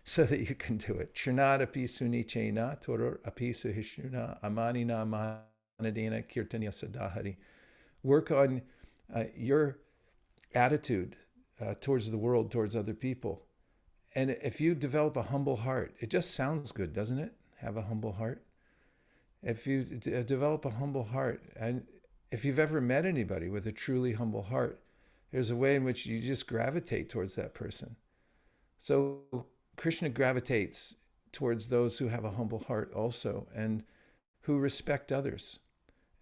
so that you can do it. Srinad api sunichena, toror api suhishnuna, amanina manadena kirtanya sadahari. Work on your attitude towards the world, towards other people. And if you develop a humble heart, it just sounds good, doesn't it? Have a humble heart. If you develop a humble heart, and if you've ever met anybody with a truly humble heart, there's a way in which you just gravitate towards that person. So Krishna gravitates towards those who have a humble heart also, and who respect others.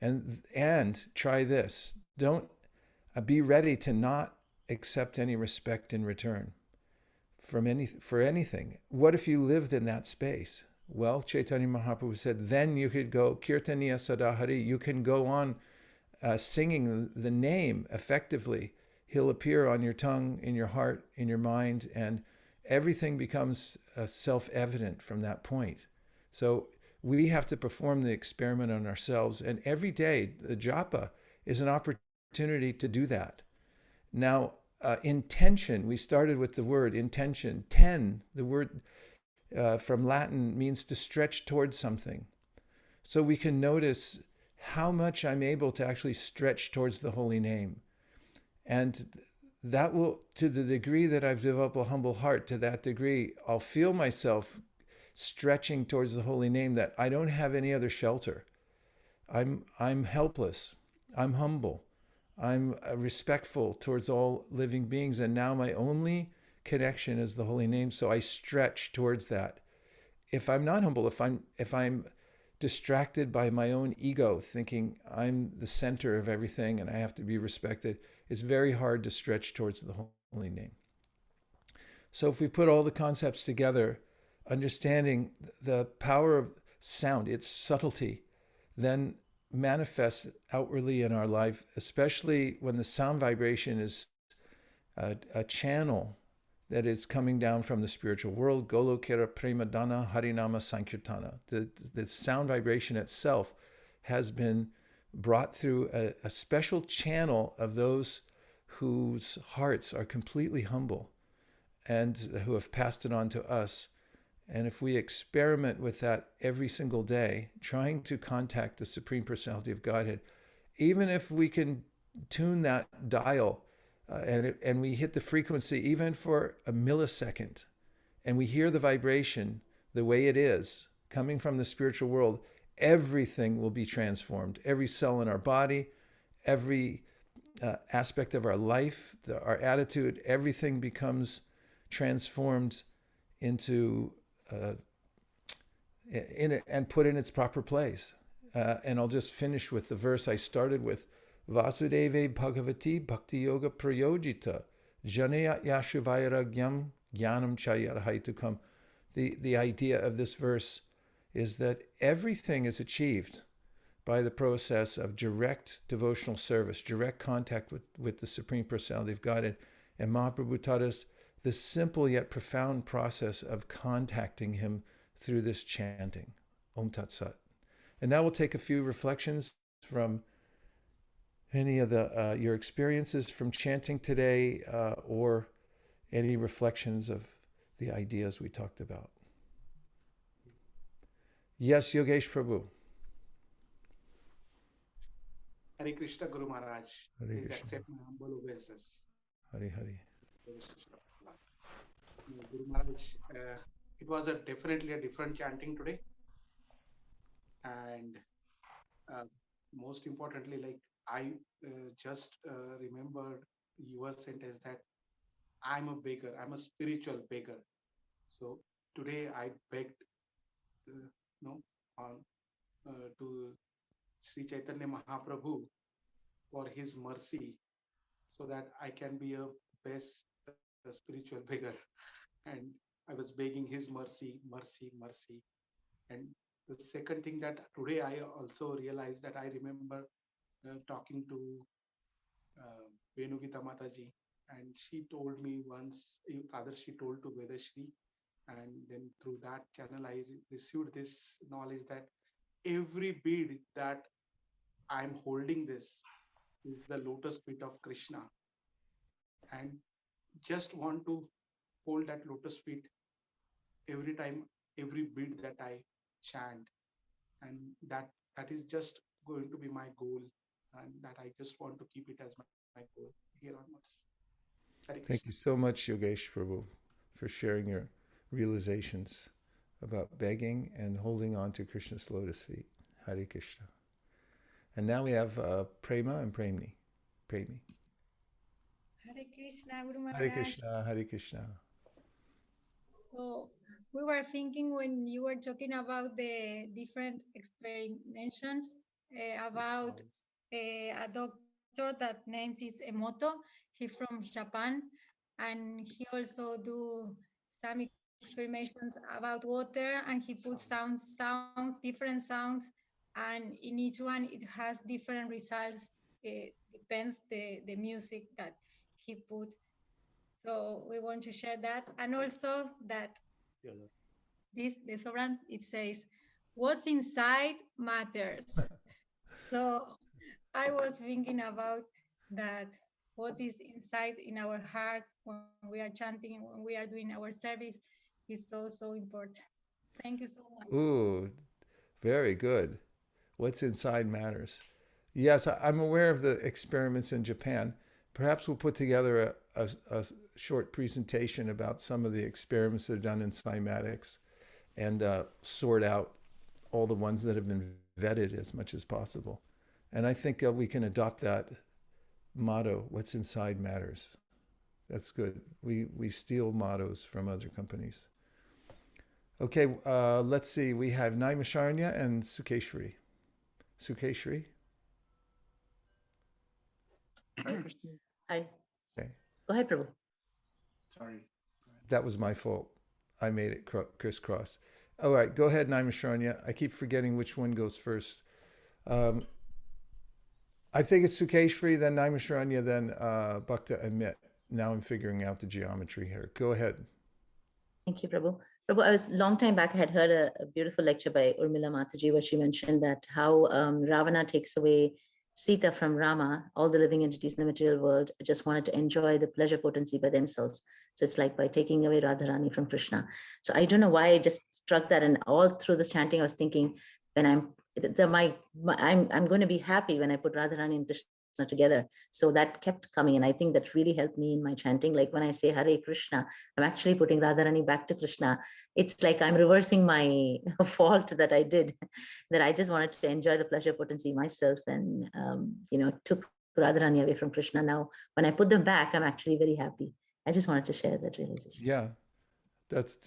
And try this. Don't be ready to not accept any respect in return for anything. What if you lived in that space? Well, Chaitanya Mahaprabhu said, then you could go kirtaniya sadahari. You can go on singing the name effectively. He'll appear on your tongue, in your heart, in your mind, and everything becomes self-evident from that point. So we have to perform the experiment on ourselves, and every day the Japa is an opportunity to do that. Now, intention, we started with the word intention. The word from Latin means to stretch towards something. So we can notice how much I'm able to actually stretch towards the holy name. And that will, to the degree that I've developed a humble heart, to that degree, I'll feel myself stretching towards the holy name, that I don't have any other shelter. I'm helpless. I'm humble. I'm respectful towards all living beings. And now my only connection is the holy name. So I stretch towards that. If I'm not humble, if I'm distracted by my own ego, thinking I'm the center of everything and I have to be respected, it's very hard to stretch towards the holy name. So if we put all the concepts together, understanding the power of sound, its subtlety, then manifests outwardly in our life, especially when the sound vibration is a channel that is coming down from the spiritual world. Golokera Premadana Harinama Sankirtana. The sound vibration itself has been brought through a special channel of those whose hearts are completely humble and who have passed it on to us. And if we experiment with that every single day, trying to contact the Supreme Personality of Godhead, even if we can tune that dial and we hit the frequency even for a millisecond, and we hear the vibration the way it is coming from the spiritual world, everything will be transformed. Every cell in our body, every aspect of our life, our attitude, everything becomes transformed into and put in its proper place. And I'll just finish with the verse I started with. Vasudeve Bhagavati Bhakti Yoga Prayojita Janaya Yashuvairagyam Jnanam Chayarhaitukam. The idea of this verse is that everything is achieved by the process of direct devotional service, direct contact with the Supreme Personality of Godhead. And Mahaprabhu taught us the simple yet profound process of contacting him through this chanting, Om Tat Sat. And now we'll take a few reflections from any of your experiences from chanting today, or any reflections of the ideas we talked about. Yes, Yogesh Prabhu. Hare Krishna Guru Maharaj. Hare Please Krishna. accept my humble obeisances. Hare Hare. Guru Maharaj, it was definitely a different chanting today. And most importantly, like I just remembered your sentence that I'm a beggar, I'm a spiritual beggar. So today I begged on to Sri Chaitanya Mahaprabhu for his mercy, so that I can be a best spiritual beggar. And I was begging his mercy, mercy, mercy. And the second thing that today I also realized, that I remember talking to Venugita Mataji, and she told me once, rather she told to Vedashri, and then through that channel I received this knowledge that every bead that I'm holding this is the lotus feet of Krishna, and just want to hold that lotus feet every time, every beat that I chant, and that is just going to be my goal, and that I just want to keep it as my goal here onwards. Hare Krishna. Thank you so much, Yogesh Prabhu, for sharing your realizations about begging and holding on to Krishna's lotus feet. Hare Krishna. And now we have Prema and Premi. Hare Krishna, Guru Maharaj. Hare Krishna, Hare Krishna. So we were thinking when you were talking about the different experimentations about a doctor that names is Emoto. He's from Japan, and he also do some experimentations about water, and he puts sounds, different sounds, and in each one it has different results. It depends the music that he put. So we want to share that, and also that this desodorant, it says, "What's inside matters." So I was thinking about that. What is inside in our heart when we are chanting, when we are doing our service, is so important. Thank you so much. Ooh, very good. What's inside matters. Yes, I'm aware of the experiments in Japan. Perhaps we'll put together a short presentation about some of the experiments that are done in cymatics, and sort out all the ones that have been vetted as much as possible. And I think we can adopt that motto, what's inside matters. That's good. We steal mottos from other companies. Okay, let's see. We have Naimisharanya and Sukeshri. Sukeshri? Hi. Okay. Go ahead, Prabhu. Sorry. That was my fault. I made it crisscross. All right, go ahead, Naimisharanya. I keep forgetting which one goes first. I think it's Sukeshri, then Naimisharanya, then Bhakta Amit. Now I'm figuring out the geometry here. Go ahead. Thank you, Prabhu. Prabhu, I was long time back, I had heard a beautiful lecture by Urmila Mataji where she mentioned that how Ravana takes away Sita from Rama, all the living entities in the material world just wanted to enjoy the pleasure potency by themselves. So it's like by taking away Radharani from Krishna. So I don't know why I just struck that, and all through this chanting, I was thinking, when I'm going to be happy when I put Radharani and Krishna together. So that kept coming, and I think that really helped me in my chanting. Like when I say Hare Krishna, I'm actually putting Radharani back to Krishna. It's like I'm reversing my fault that I did, that I just wanted to enjoy the pleasure potency myself, and took Radharani away from Krishna. Now, when I put them back, I'm actually very happy. I just wanted to share that realization. Yeah, that's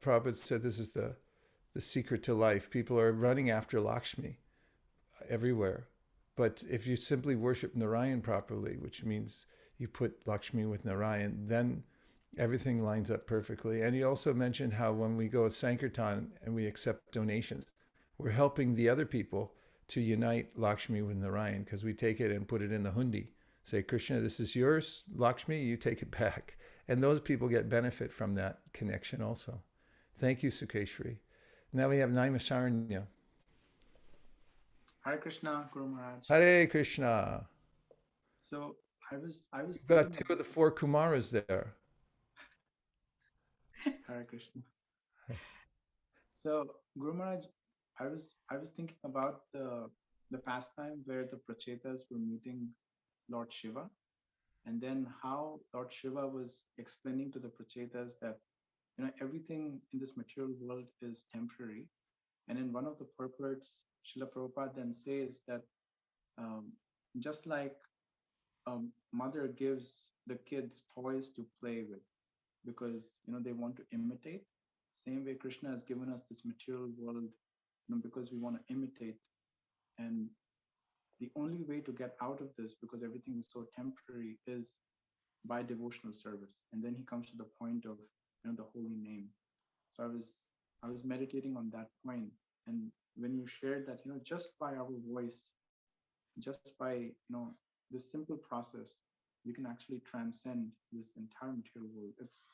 Prabhupada said this is the secret to life. People are running after Lakshmi everywhere. But if you simply worship Narayan properly, which means you put Lakshmi with Narayan, then everything lines up perfectly. And he also mentioned how when we go to Sankirtan and we accept donations, we're helping the other people to unite Lakshmi with Narayan, because we take it and put it in the hundi. Say, Krishna, this is yours, Lakshmi, you take it back. And those people get benefit from that connection also. Thank you, Sukeshri. Now we have Naimisharanya. Hare Krishna, Guru Maharaj. Hare Krishna. So I was We've got two of the four Kumaras there. Hare Krishna. So Guru Maharaj, I was thinking about the pastime where the Prachetas were meeting Lord Shiva, and then how Lord Shiva was explaining to the Prachetas that everything in this material world is temporary. And in one of the purports, Srila Prabhupada then says that just like a mother gives the kids toys to play with because they want to imitate, same way Krishna has given us this material world because we want to imitate. And the only way to get out of this, because everything is so temporary, is by devotional service. And then he comes to the point of the holy name. So I was meditating on that point, and when you shared that just by our voice, just by this simple process, we can actually transcend this entire material world. It's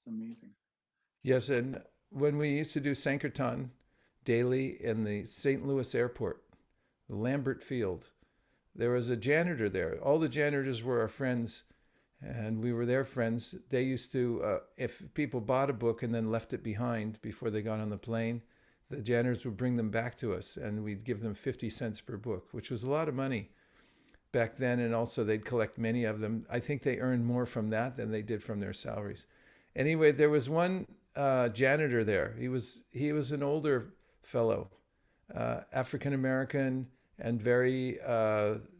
amazing. Yes, and when we used to do Sankirtan daily in the St. Louis airport, the Lambert Field, there was a janitor there. All the janitors were our friends, and we were their friends. They used to, if people bought a book and then left it behind before they got on the plane, the janitors would bring them back to us, and we'd give them 50 cents per book, which was a lot of money back then. And also they'd collect many of them. I think they earned more from that than they did from their salaries. Anyway, there was one janitor there. He was an older fellow, African American, and very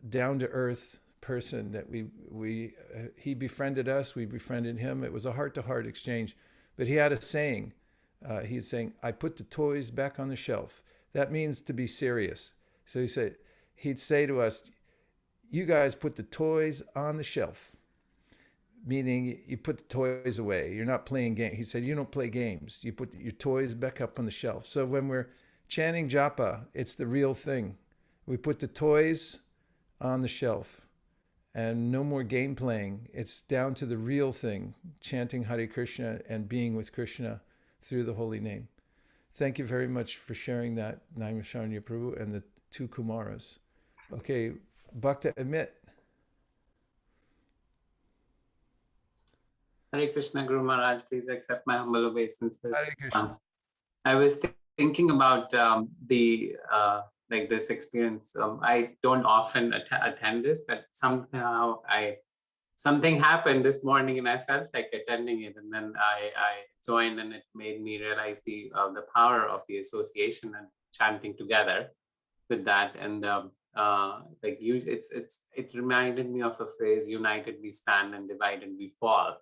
down to earth person that he befriended us, we befriended him. It was a heart-to-heart exchange. But he had a saying. He's saying, I put the toys back on the shelf. That means to be serious. So he'd say to us, you guys put the toys on the shelf, meaning you put the toys away. You're not playing games. He said, you don't play games. You put your toys back up on the shelf. So when we're chanting Japa, it's the real thing. We put the toys on the shelf. And no more game playing. It's down to the real thing, chanting Hare Krishna and being with Krishna through the holy name. Thank you very much for sharing that, Naimisharanya Prabhu and the two Kumaras. Okay, Bhakta Amit. Hare Krishna, Guru Maharaj, please accept my humble obeisances. Hare Krishna. I was thinking about this experience. I don't often attend this, but somehow something happened this morning and I felt like attending it, and then I joined, and it made me realize the power of the association and chanting together with that. And it reminded me of a phrase: "United we stand, and divided we fall."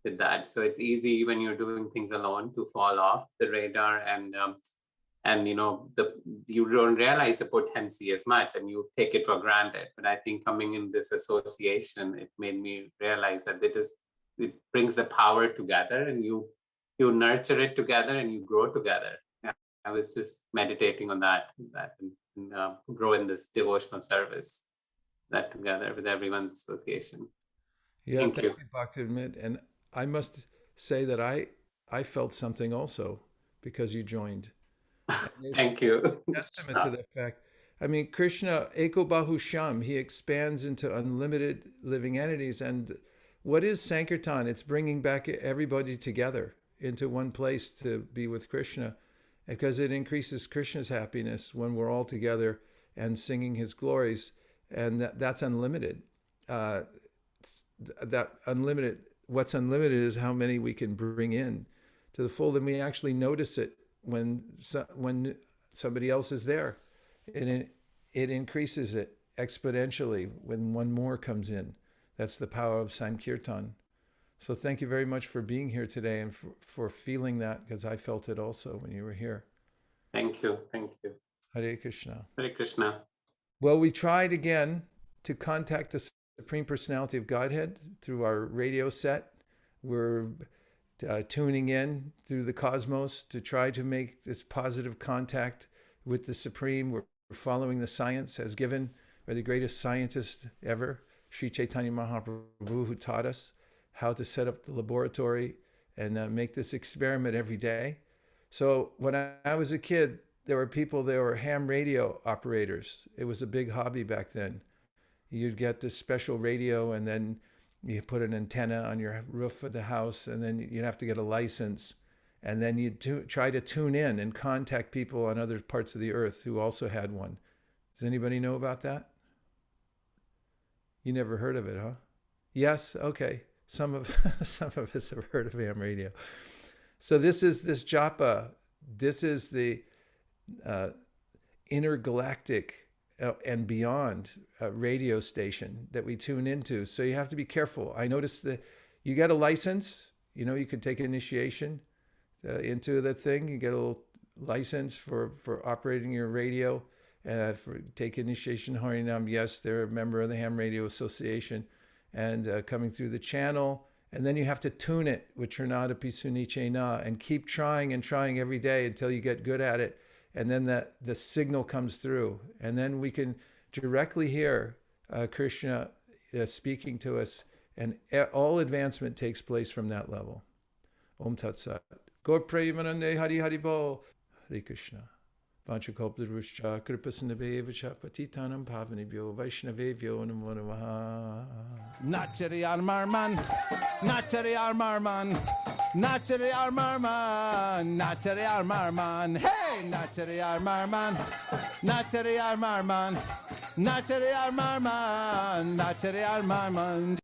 With that, so it's easy when you're doing things alone to fall off the radar, and you don't realize the potency as much, and you take it for granted. But I think coming in this association, it made me realize that it brings the power together, and you nurture it together, and you grow together. Yeah, I was just meditating on that and grow in this devotional service, that together with everyone's association. Yeah, thank you, Bhakti Amit. And I must say that I felt something also because you joined. Thank you. Testament to that fact. I mean, Krishna, Eko Bahusham, he expands into unlimited living entities. And what is Sankirtan? It's bringing back everybody together into one place to be with Krishna, because it increases Krishna's happiness when we're all together and singing his glories. And that's unlimited. What's unlimited is how many we can bring in to the fold, and we actually notice it when somebody else is there. And it increases it exponentially when one more comes in. That's the power of Sankirtan. So thank you very much for being here today and for feeling that, because I felt it also when you were here. Thank you. Thank you. Hare Krishna. Hare Krishna. Well, we tried again to contact the Supreme Personality of Godhead through our radio set. We're tuning in through the cosmos to try to make this positive contact with the Supreme. We're following the science as given by the greatest scientist ever, Sri Chaitanya Mahaprabhu, who taught us how to set up the laboratory and make this experiment every day. So when I was a kid, there were ham radio operators. It was a big hobby back then. You'd get this special radio, and then you put an antenna on your roof of the house, and then you'd have to get a license. And then you'd try to tune in and contact people on other parts of the earth who also had one. Does anybody know about that? You never heard of it, huh? Yes? Okay. Some of us have heard of ham radio. So this Japa. This is the intergalactic and beyond radio station that we tune into. So you have to be careful. I noticed that you get a license. You can take initiation into the thing. You get a little license for operating your radio. Take initiation Harinam. Yes, they're a member of the Ham Radio Association, and coming through the channel. And then you have to tune it, which are not a pisuniche na, and keep trying and trying every day until you get good at it. And then the signal comes through. And then we can directly hear Krishna speaking to us. And all advancement takes place from that level. Om Tat Sat. Gaur Premanande Hari Hari Bo. Hare Krishna. Vanchakalpadruscha Kripasanabhevacha Patitanam Pavanibhyo Vaishnavebhyo Namo Namaha. Nachari Armarman, Nachari Armarman, Nachari Armarman, Nachari Armarman, hey, Nachari Armarman, Nachari Armarman, Nachari Armarman, Nachari Armarman,